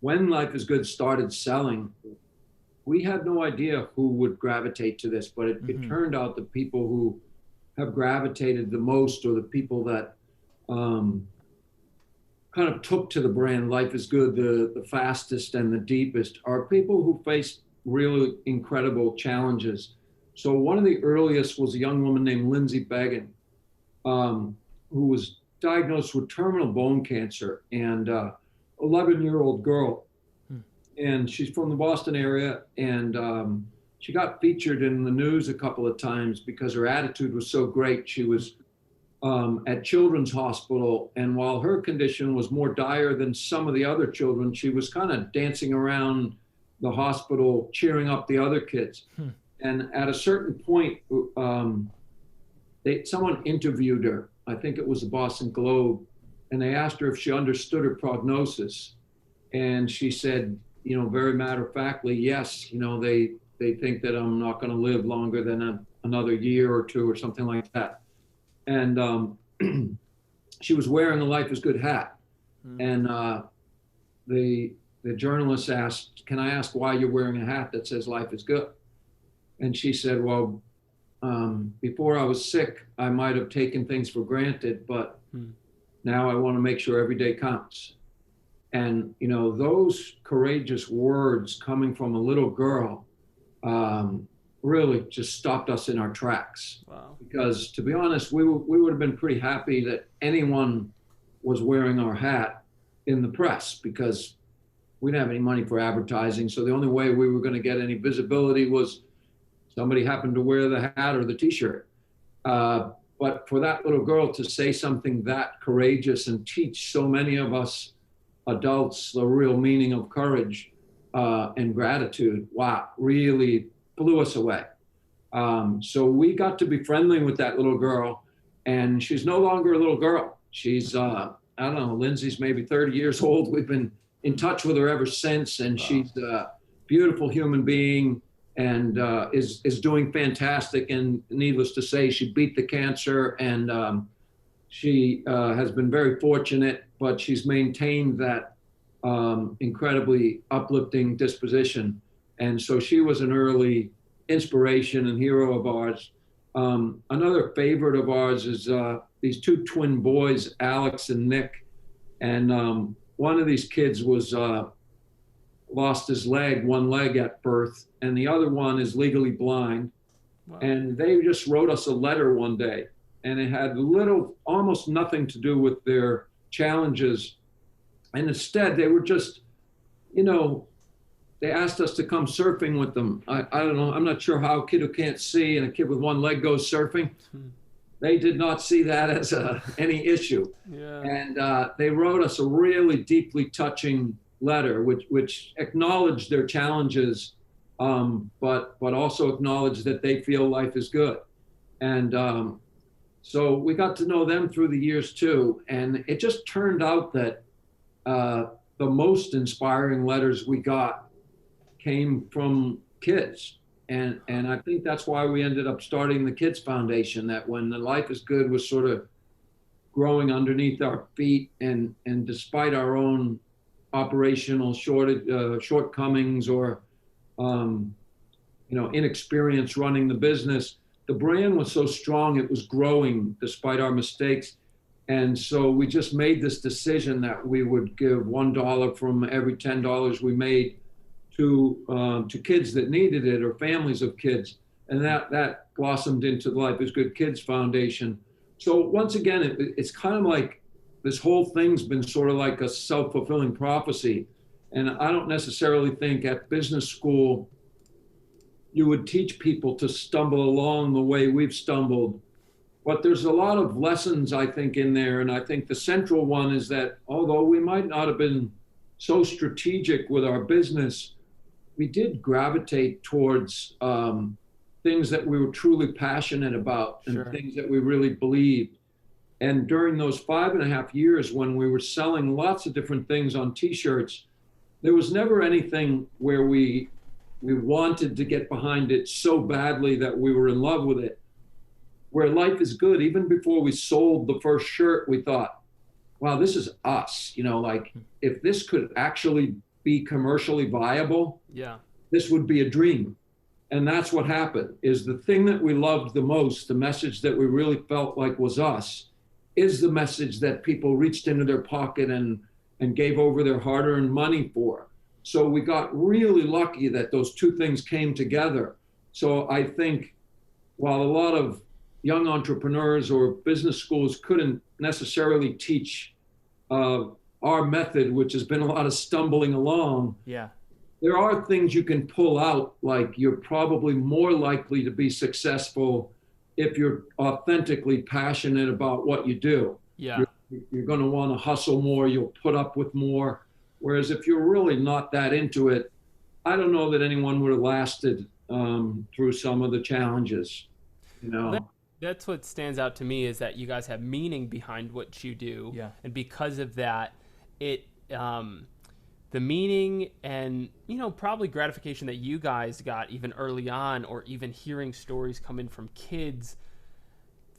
when Life is Good started selling, we had no idea who would gravitate to this, but it turned out the people who have gravitated the most, or the people that kind of took to the brand Life is Good the fastest and the deepest, are people who faced really incredible challenges. So one of the earliest was a young woman named Lindsay Beggin, who was diagnosed with terminal bone cancer, and 11-year-old girl. And she's from the Boston area, and she got featured in the news a couple of times because her attitude was so great. She was at Children's Hospital, and while her condition was more dire than some of the other children, she was kind of dancing around the hospital, cheering up the other kids. And at a certain point, someone interviewed her. I think it was the Boston Globe, and they asked her if she understood her prognosis. And she said, very matter-of-factly, yes, they think that I'm not going to live longer than another year or two or something like that. And she was wearing a Life is Good hat. And the journalist asked, "Can I ask why you're wearing a hat that says life is good?" And she said, "Well, before I was sick, I might have taken things for granted, but now I want to make sure every day counts." And, those courageous words coming from a little girl really just stopped us in our tracks. Wow. Because to be honest, we would have been pretty happy that anyone was wearing our hat in the press, because we didn't have any money for advertising. So the only way we were going to get any visibility was somebody happened to wear the hat or the T-shirt. But for that little girl to say something that courageous and teach so many of us adults the real meaning of courage and gratitude, wow, really blew us away. So we got to be friendly with that little girl, and she's no longer a little girl. She's, I don't know, Lindsay's maybe 30 years old. We've been in touch with her ever since, and she's a beautiful human being, and is doing fantastic. And needless to say, she beat the cancer, and she has been very fortunate, but she's maintained that incredibly uplifting disposition. And so she was an early inspiration and hero of ours. Another favorite of ours is these two twin boys, Alex and Nick. And one of these kids was lost his one leg at birth, and the other one is legally blind. Wow. And they just wrote us a letter one day, and it had almost nothing to do with their challenges. And instead, they were just, they asked us to come surfing with them. I don't know, I'm not sure how a kid who can't see and a kid with one leg goes surfing. They did not see that as any issue. Yeah. And they wrote us a really deeply touching letter, which acknowledged their challenges, but also acknowledged that they feel life is good. And so we got to know them through the years too. And it just turned out that the most inspiring letters we got came from kids. And I think that's why we ended up starting the Kids Foundation, that when the Life is Good was sort of growing underneath our feet, and despite our own operational shortcomings or inexperience running the business, the brand was so strong it was growing despite our mistakes. And so we just made this decision that we would give $1 from every $10 we made to kids that needed it, or families of kids. And that blossomed into the Life is Good Kids Foundation. So once again, it's kind of like this whole thing's been sort of like a self-fulfilling prophecy. And I don't necessarily think at business school you would teach people to stumble along the way we've stumbled. But there's a lot of lessons, I think, in there. And I think the central one is that although we might not have been so strategic with our business, we did gravitate towards things that we were truly passionate about, and sure, things that we really believed. And during those 5.5 years when we were selling lots of different things on T-shirts, there was never anything where we wanted to get behind it so badly that we were in love with it. Where Life is Good, even before we sold the first shirt, we thought, wow, this is us. If this could actually be commercially viable, this would be a dream. And that's what happened, is the thing that we loved the most, the message that we really felt like was us, is the message that people reached into their pocket and gave over their hard-earned money for. So we got really lucky that those two things came together. So I think while a lot of young entrepreneurs or business schools couldn't necessarily teach our method, which has been a lot of stumbling along. Yeah. There are things you can pull out, like you're probably more likely to be successful if you're authentically passionate about what you do. Yeah. You're going to want to hustle more, you'll put up with more. Whereas if you're really not that into it, I don't know that anyone would have lasted through some of the challenges, you know. Well, that's what stands out to me, is that you guys have meaning behind what you do. Yeah. And because of that, it the meaning and, you know, probably gratification that you guys got even early on, or even hearing stories come in from kids,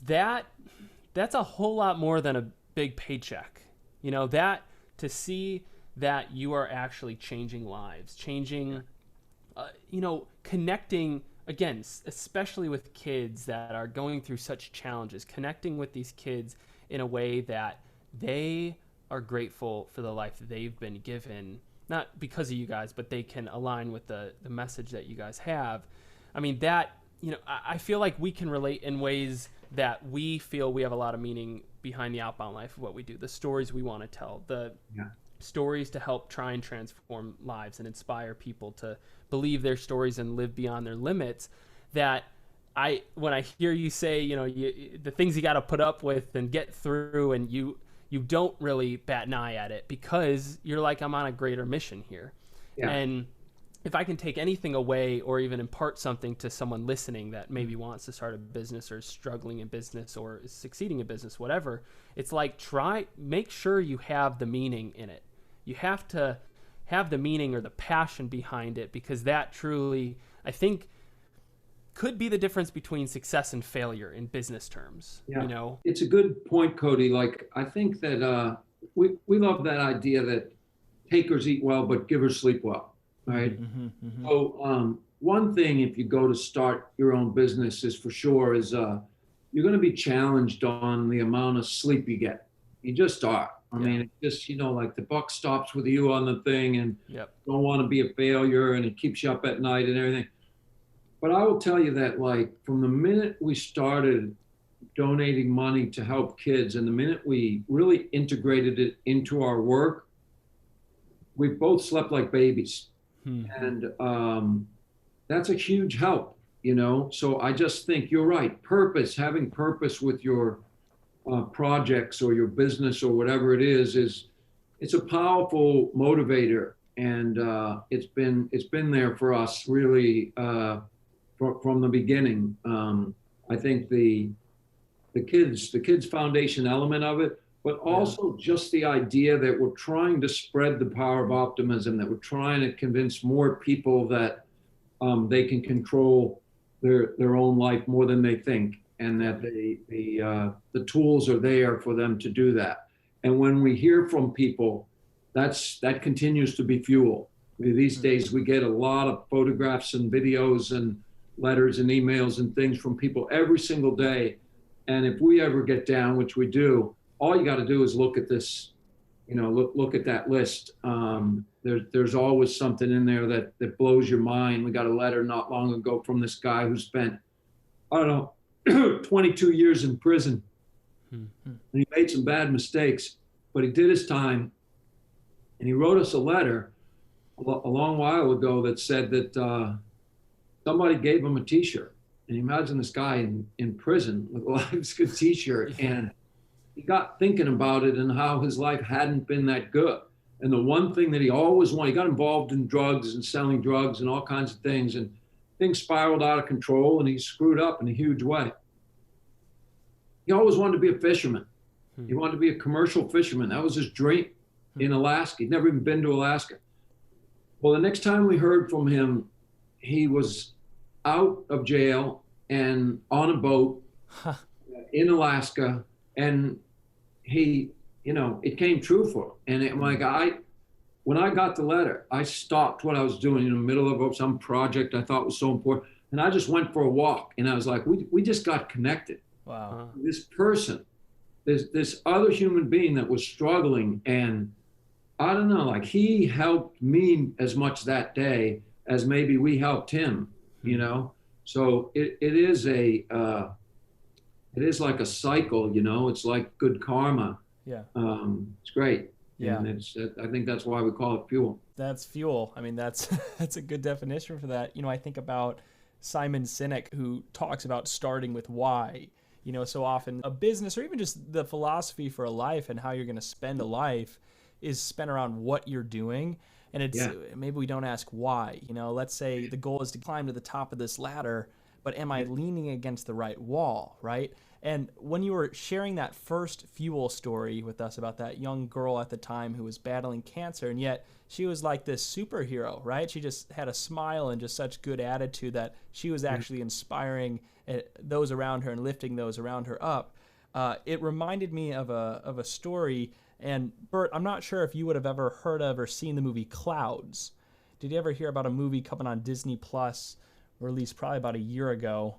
that's a whole lot more than a big paycheck. You know, that to see that you are actually changing lives, changing, you know, connecting, again, especially with kids that are going through such challenges, connecting with these kids in a way that they are grateful for the life that they've been given, not because of you guys, but they can align with the message that you guys have. I mean, that, you know, I feel like we can relate in ways that we feel we have a lot of meaning behind the outbound life of what we do, the stories we want to tell, the stories to help try and transform lives and inspire people to believe their stories and live beyond their limits. That when I hear you say, you know, the things you got to put up with and get through, and you don't really bat an eye at it because you're like, I'm on a greater mission here. Yeah. And if I can take anything away, or even impart something to someone listening that maybe wants to start a business, or is struggling in business, or is succeeding in business, whatever, it's like, make sure you have the meaning in it. You have to have the meaning or the passion behind it, because that truly, I think, could be the difference between success and failure in business terms. Yeah. You know, it's a good point, Cody. Like, I think that we love that idea that takers eat well, but givers sleep well, right? Mm-hmm, mm-hmm. So one thing, if you go to start your own business, is for sure is you're going to be challenged on the amount of sleep you get. You just are. I mean, it just, you know, like the buck stops with you on the thing, and don't want to be a failure, and it keeps you up at night and everything. But I will tell you that, like, from the minute we started donating money to help kids, and the minute we really integrated it into our work, we both slept like babies. And that's a huge help, you know? So I just think you're right. Purpose, having purpose with your projects or your business or whatever it is it's a powerful motivator. And it's been there for us really from the beginning. I think the kids foundation element of it, but also just the idea that we're trying to spread the power of optimism, that we're trying to convince more people that they can control their own life more than they think, and that the tools are there for them to do that. And when we hear from people, that continues to be fuel. These days we get a lot of photographs and videos and letters and emails and things from people every single day. And if we ever get down, which we do, all you got to do is look at this, you know, look at that list. There's always something in there that blows your mind. We got a letter not long ago from this guy who spent, I don't know, 22 years in prison. And he made some bad mistakes, but he did his time. And he wrote us a letter a long while ago that said that somebody gave him a t-shirt. And imagine this guy in prison with a Life's Good t-shirt. And he got thinking about it and how his life hadn't been that good. And the one thing that he always wanted, he got involved in drugs and selling drugs and all kinds of things. And things spiraled out of control, and he screwed up in a huge way. He always wanted to be a fisherman. He wanted to be a commercial fisherman. That was his dream in Alaska. He'd never even been to Alaska. Well, the next time we heard from him, he was out of jail and on a boat in Alaska. And he, you know, it came true for him. And when I got the letter, I stopped what I was doing in the middle of some project I thought was so important. And I just went for a walk, and I was like, we just got connected. Wow. This person, this other human being that was struggling, and I don't know, like, he helped me as much that day as maybe we helped him, you know? So it is like a cycle, you know. It's like good karma. Yeah. It's great. Yeah. And I think that's why we call it fuel. That's fuel. I mean, that's that's a good definition for that. You know, I think about Simon Sinek, who talks about starting with why. You know, so often a business or even just the philosophy for a life and how you're going to spend a life is spent around what you're doing. And it's maybe we don't ask why. You know, let's say the goal is to climb to the top of this ladder, but am I leaning against the right wall, right? And when you were sharing that first fuel story with us about that young girl at the time who was battling cancer, and yet she was like this superhero, right? She just had a smile and just such good attitude that she was actually inspiring those around her and lifting those around her up. It reminded me of a story. And Bert, I'm not sure if you would have ever heard of or seen the movie Clouds. Did you ever hear about a movie coming on Disney Plus, released probably about a year ago?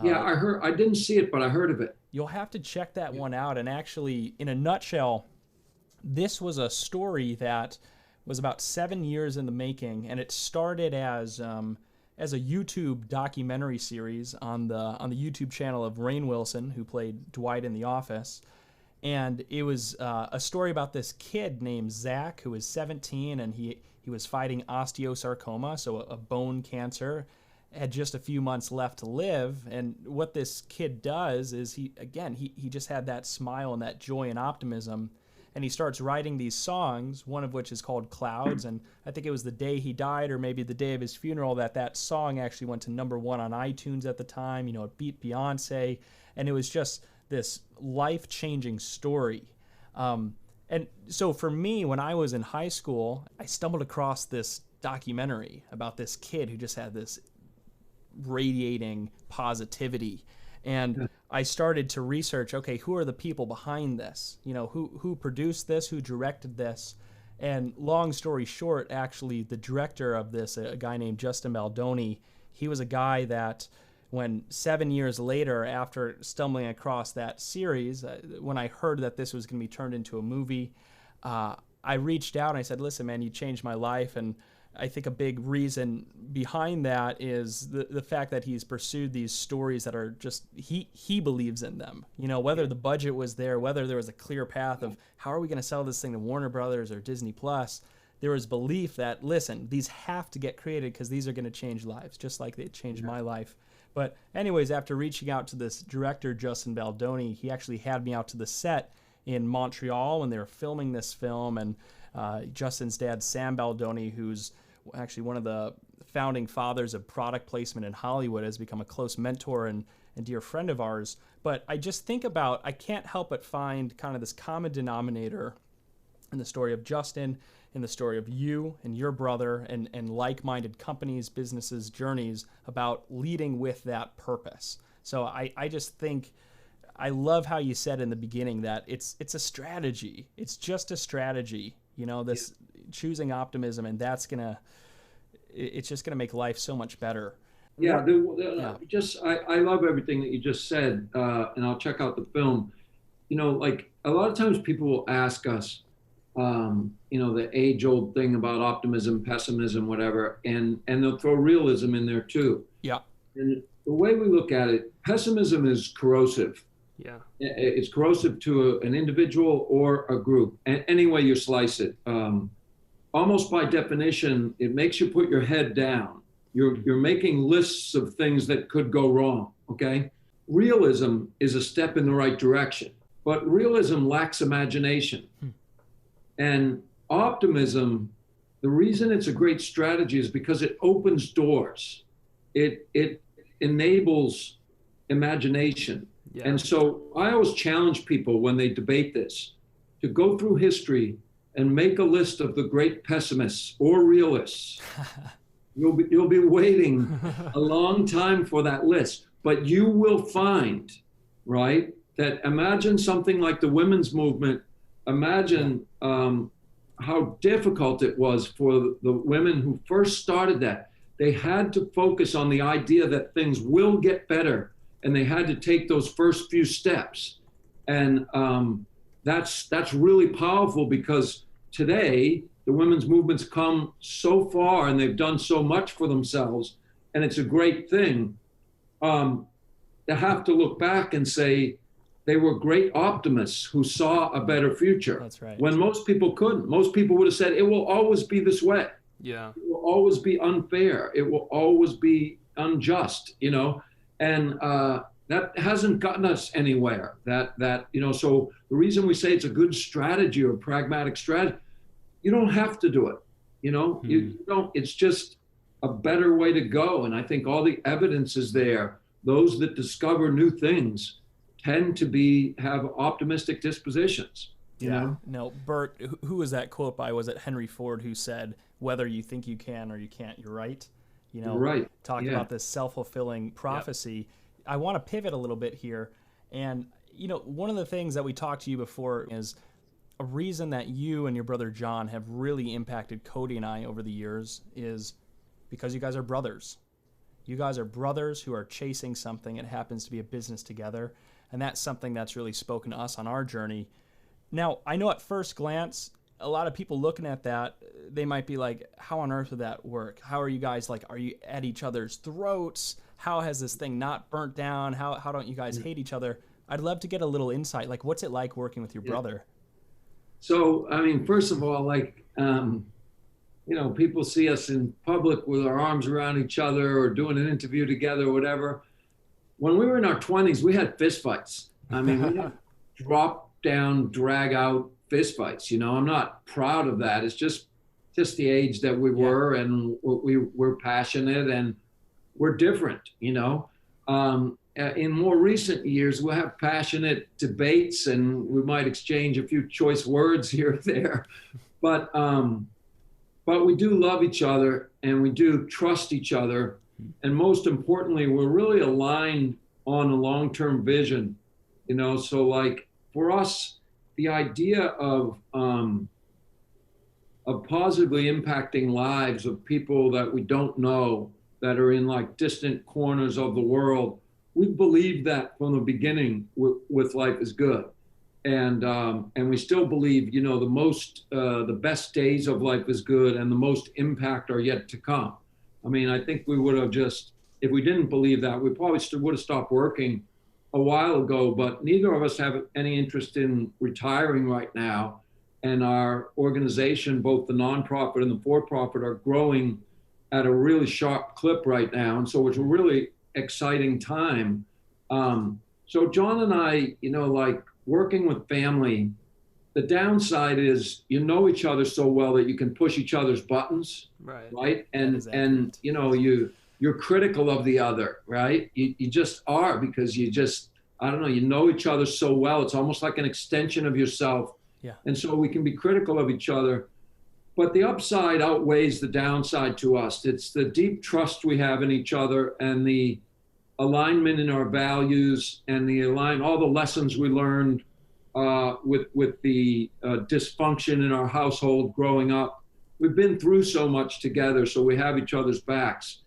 Yeah, I didn't see it, but I heard of it. You'll have to check that one out. And actually, in a nutshell, this was a story that was about 7 years in the making, and it started as a YouTube documentary series on the YouTube channel of Rainn Wilson, who played Dwight in The Office. And it was a story about this kid named Zach, who was 17, and he was fighting osteosarcoma, so a bone cancer, had just a few months left to live. And what this kid does is he just had that smile and that joy and optimism, and he starts writing these songs, one of which is called Clouds. And I think it was the day he died, or maybe the day of his funeral, that song actually went to #1 on iTunes at the time. You know, it beat Beyonce, and it was just this life-changing story. And so for me, when I was in high school, I stumbled across this documentary about this kid who just had this radiating positivity. And I started to research, okay, who are the people behind this? You know, who produced this, who directed this? And long story short, actually, the director of this, a guy named Justin Baldoni, he was a guy that when 7 years later, after stumbling across that series, when I heard that this was going to be turned into a movie, I reached out and I said, listen, man, you changed my life. And I think a big reason behind that is the fact that he's pursued these stories that are just, he believes in them. You know, whether the budget was there, whether there was a clear path of how are we going to sell this thing to Warner Brothers or Disney Plus, there was belief that, listen, these have to get created because these are going to change lives, just like they changed my life. But anyways, after reaching out to this director, Justin Baldoni, he actually had me out to the set in Montreal when they were filming this film. And Justin's dad, Sam Baldoni, who's actually one of the founding fathers of product placement in Hollywood, has become a close mentor and dear friend of ours. But I just think about, I can't help but find kind of this common denominator in the story of Justin, in the story of you and your brother, and like-minded companies, businesses, journeys about leading with that purpose. So I just think, I love how you said in the beginning that it's a strategy. It's just a strategy, you know, this choosing optimism, and it's just gonna make life so much better. Yeah, I love everything that you just said, and I'll check out the film. You know, like a lot of times people will ask us, you know, the age-old thing about optimism, pessimism, whatever, and they'll throw realism in there too. Yeah. And the way we look at it, pessimism is corrosive. Yeah. It's corrosive to an individual or a group, and any way you slice it. Almost by definition, it makes you put your head down. You're making lists of things that could go wrong, okay? Realism is a step in the right direction, but realism lacks imagination. And optimism, the reason it's a great strategy is because it opens doors. It enables imagination. Yeah. And so I always challenge people when they debate this to go through history and make a list of the great pessimists or realists. You'll be waiting a long time for that list, but you will find, right, that imagine something like the women's movement. Imagine how difficult it was for the women who first started that. They had to focus on the idea that things will get better, and they had to take those first few steps. And that's really powerful, because today the women's movement's come so far and they've done so much for themselves, and it's a great thing. they have to look back and say they were great optimists who saw a better future. That's right. When most people couldn't. Most people would have said, it will always be this way. Yeah. It will always be unfair. It will always be unjust, and that hasn't gotten us anywhere. So the reason we say it's a good strategy or pragmatic strategy, you don't have to do it. You don't. It's just a better way to go. And I think all the evidence is there. Those that discover new things tend to have optimistic dispositions. You know? No, Bert, who was that quote by? Was it Henry Ford who said, "Whether you think you can or you can't, you're right." You're right. Talking about this self-fulfilling prophecy. Yep. I want to pivot a little bit here. And, one of the things that we talked to you before is a reason that you and your brother John have really impacted Cody and I over the years is because you guys are brothers. You guys are brothers who are chasing something. It happens to be a business together. And that's something that's really spoken to us on our journey. Now, I know at first glance, a lot of people looking at that, they might be like, how on earth would that work? How are you guys are you at each other's throats? How has this thing not burnt down? How don't you guys hate each other? I'd love to get a little insight. What's it like working with your brother? So, first of all, people see us in public with our arms around each other or doing an interview together or whatever. When we were in our 20s, we had fistfights. We had drop down, drag out fistfights. I'm not proud of that. It's just the age that we were, and we're passionate and we're different. In more recent years, we'll have passionate debates and we might exchange a few choice words here or there, but we do love each other and we do trust each other. And most importantly, we're really aligned on a long-term vision, so for us, the idea of positively impacting lives of people that we don't know, that are in distant corners of the world, we believe that from the beginning with Life is Good. And we still believe, the best days of Life is Good and the most impact are yet to come. I think we would have if we didn't believe that, we probably would have stopped working a while ago, but neither of us have any interest in retiring right now. And our organization, both the nonprofit and the for-profit, are growing at a really sharp clip right now. And so it's a really exciting time. So John and I, working with family, the downside is each other so well that you can push each other's buttons, right? And you're critical of the other, right? You just are, because you know each other so well. It's almost like an extension of yourself. Yeah. And so we can be critical of each other, but the upside outweighs the downside to us. It's the deep trust we have in each other and the alignment in our values and all the lessons we learned with the dysfunction in our household growing up. We've been through so much together, so we have each other's backs.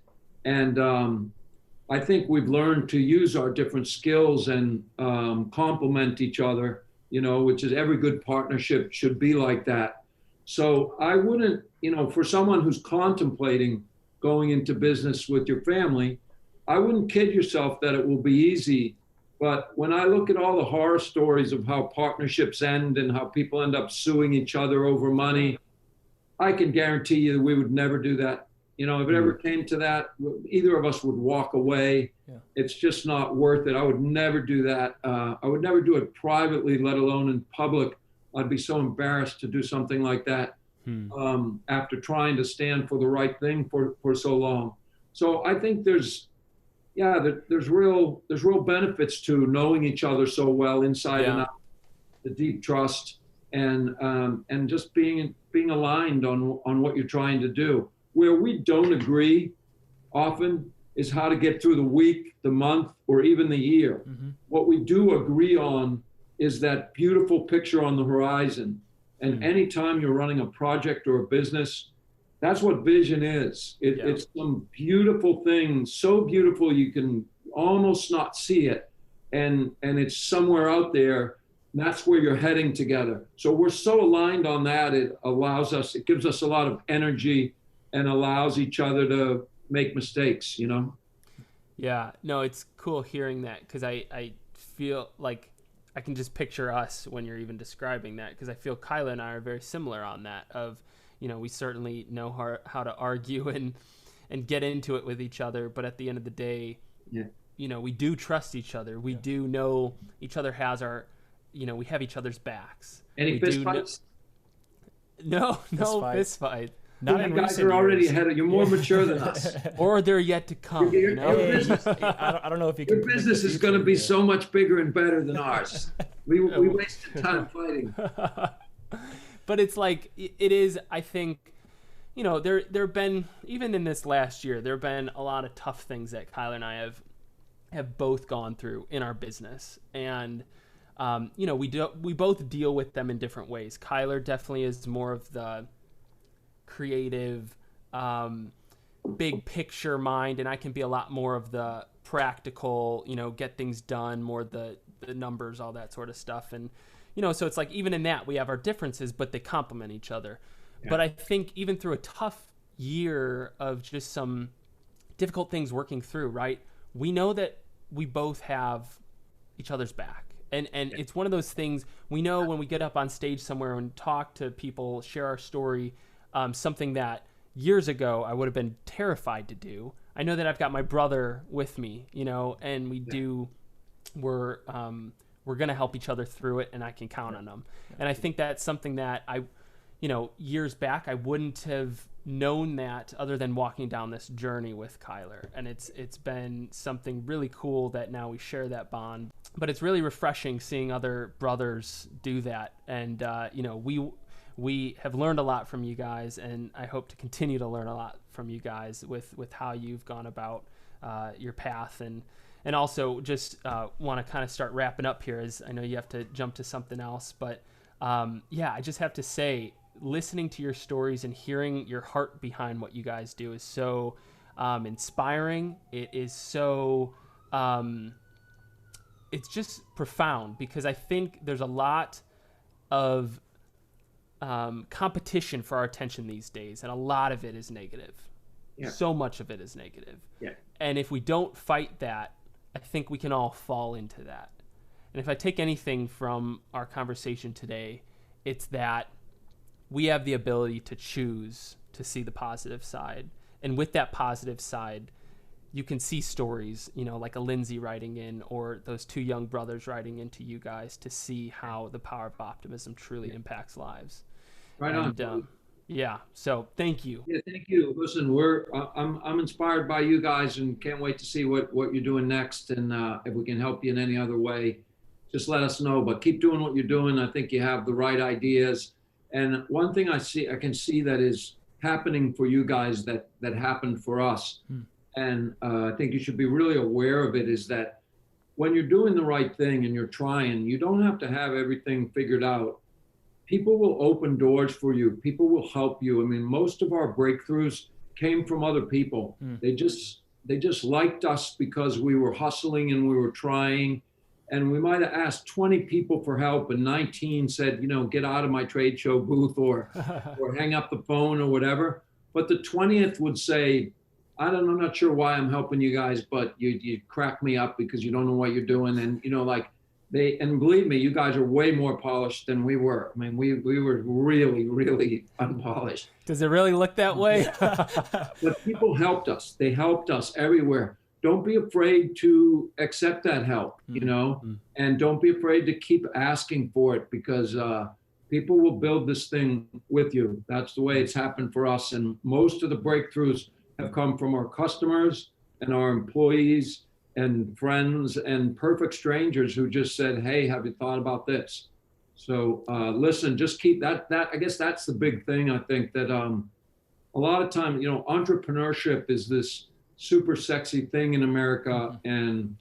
And I think we've learned to use our different skills and complement each other, which is every good partnership should be like that. So I wouldn't, for someone who's contemplating going into business with your family, I wouldn't kid yourself that it will be easy. But when I look at all the horror stories of how partnerships end and how people end up suing each other over money, I can guarantee you we would never do that. If it ever came to that, either of us would walk away. Yeah. It's just not worth it. I would never do that. I would never do it privately, let alone in public. I'd be so embarrassed to do something like that after trying to stand for the right thing for so long. So I think there's real benefits to knowing each other so well inside and out, the deep trust and just being aligned on what you're trying to do. Where we don't agree often is how to get through the week, the month, or even the year. Mm-hmm. What we do agree on is that beautiful picture on the horizon. And anytime you're running a project or a business, that's what vision is. It's some beautiful thing, so beautiful you can almost not see it. And it's somewhere out there. And that's where you're heading together. So we're so aligned on that, it gives us a lot of energy and allows each other to make mistakes, Yeah, no, it's cool hearing that, because I feel like I can just picture us when you're even describing that, because I feel Kyla and I are very similar on that of, we certainly know how to argue and get into it with each other, but at the end of the day, Yeah. we do trust each other. We do know each other has our, we have each other's backs. Any fist fights? No fist fight. Not you in guys recent are already years. ahead of, you're more mature than us. Or they're yet to come. I don't know if you can. Your business is going to be so much bigger and better than ours. We wasted time fighting. But it's like, it is, I think, there have been, even in this last year, there have been a lot of tough things that Kyler and I have both gone through in our business. And, we both deal with them in different ways. Kyler definitely is more of the creative, big picture mind, and I can be a lot more of the practical, get things done, more the numbers, all that sort of stuff. And, so it's like, even in that, we have our differences, but they complement each other. Yeah. But I think even through a tough year of just some difficult things working through, right, we know that we both have each other's back. And it's one of those things, we know when we get up on stage somewhere and talk to people, share our story, something that years ago I would have been terrified to do. I know that I've got my brother with me, and we're going to help each other through it, and I can count on them. And I think that's something that years back, I wouldn't have known that other than walking down this journey with Kyler. And it's been something really cool that now we share that bond. But it's really refreshing seeing other brothers do that. And, we have learned a lot from you guys, and I hope to continue to learn a lot from you guys with how you've gone about your path. And also just want to kind of start wrapping up here, as I know you have to jump to something else. But I just have to say, listening to your stories and hearing your heart behind what you guys do is so inspiring. It is so, it's just profound, because I think there's a lot of competition for our attention these days, and a lot of it is negative. Yeah. So much of it is negative. Yeah. And if we don't fight that, I think we can all fall into that. And if I take anything from our conversation today, it's that we have the ability to choose to see the positive side. And with that positive side, you can see stories, like a Lindsay writing in, or those two young brothers writing into you guys, to see how the power of optimism truly impacts lives. Right on. So thank you. Yeah, thank you. Listen, I'm inspired by you guys, and can't wait to see what you're doing next. And if we can help you in any other way, just let us know. But keep doing what you're doing. I think you have the right ideas. And one thing I can see that is happening for you guys that happened for us. And I think you should be really aware of it, is that when you're doing the right thing and you're trying, you don't have to have everything figured out. People will open doors for you. People will help you. I mean, most of our breakthroughs came from other people. They just liked us because we were hustling and we were trying. And we might have asked 20 people for help, and 19 said, get out of my trade show booth, or hang up the phone or whatever. But the 20th would say, I'm not sure why I'm helping you guys, but you crack me up because you don't know what you're doing. And, and believe me, you guys are way more polished than we were. I mean, we were really, really unpolished. Does it really look that way? But people helped us. They helped us everywhere. Don't be afraid to accept that help, and don't be afraid to keep asking for it, because people will build this thing with you. That's the way it's happened for us. And most of the breakthroughs have come from our customers and our employees and friends and perfect strangers who just said, hey, have you thought about this? So listen, just keep that. I guess that's the big thing. I think that a lot of time, entrepreneurship is this super sexy thing in America. And,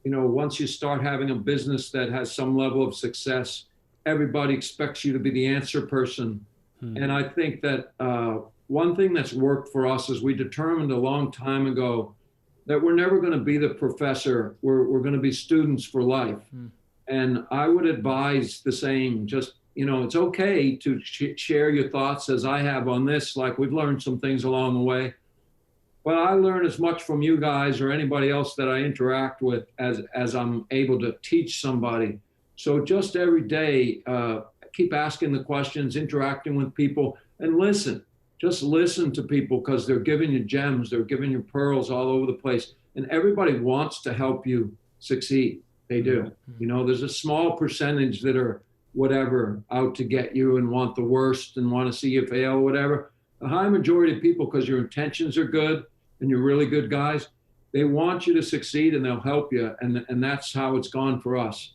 once you start having a business that has some level of success, everybody expects you to be the answer person. And I think that one thing that's worked for us is we determined a long time ago that we're never going to be the professor. We're going to be students for life. And I would advise the same. Just, it's okay to share your thoughts, as I have on this. Like, we've learned some things along the way. Well, I learn as much from you guys or anybody else that I interact with as I'm able to teach somebody. So just every day, keep asking the questions, interacting with people, and listen. Just listen to people, because they're giving you gems, they're giving you pearls all over the place. And everybody wants to help you succeed. They do. You know, there's a small percentage that are whatever out to get you and want the worst and want to see you fail, whatever. The high majority of people, because your intentions are good and you're really good guys, they want you to succeed and they'll help you. And that's how it's gone for us.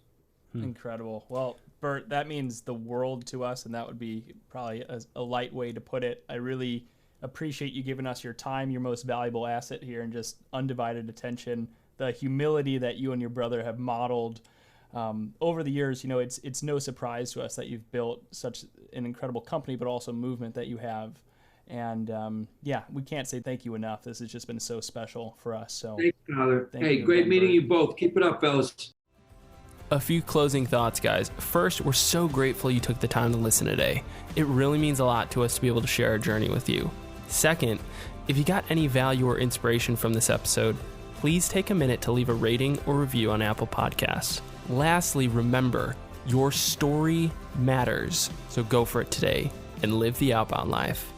Incredible. Well, Bert, that means the world to us, and that would be probably a light way to put it. I really appreciate you giving us your time, your most valuable asset here, and just undivided attention. The humility that you and your brother have modeled over the years, you know, it's no surprise to us that you've built such an incredible company, but also movement that you have. And yeah, we can't say thank you enough. This has just been so special for us. So thanks, Tyler. Hey, great meeting you both. Keep it up, fellas. A few closing thoughts, guys. First, we're so grateful you took the time to listen today. It really means a lot to us to be able to share our journey with you. Second, if you got any value or inspiration from this episode, please take a minute to leave a rating or review on Apple Podcasts. Lastly, remember, your story matters. So go for it today and live the outbound life.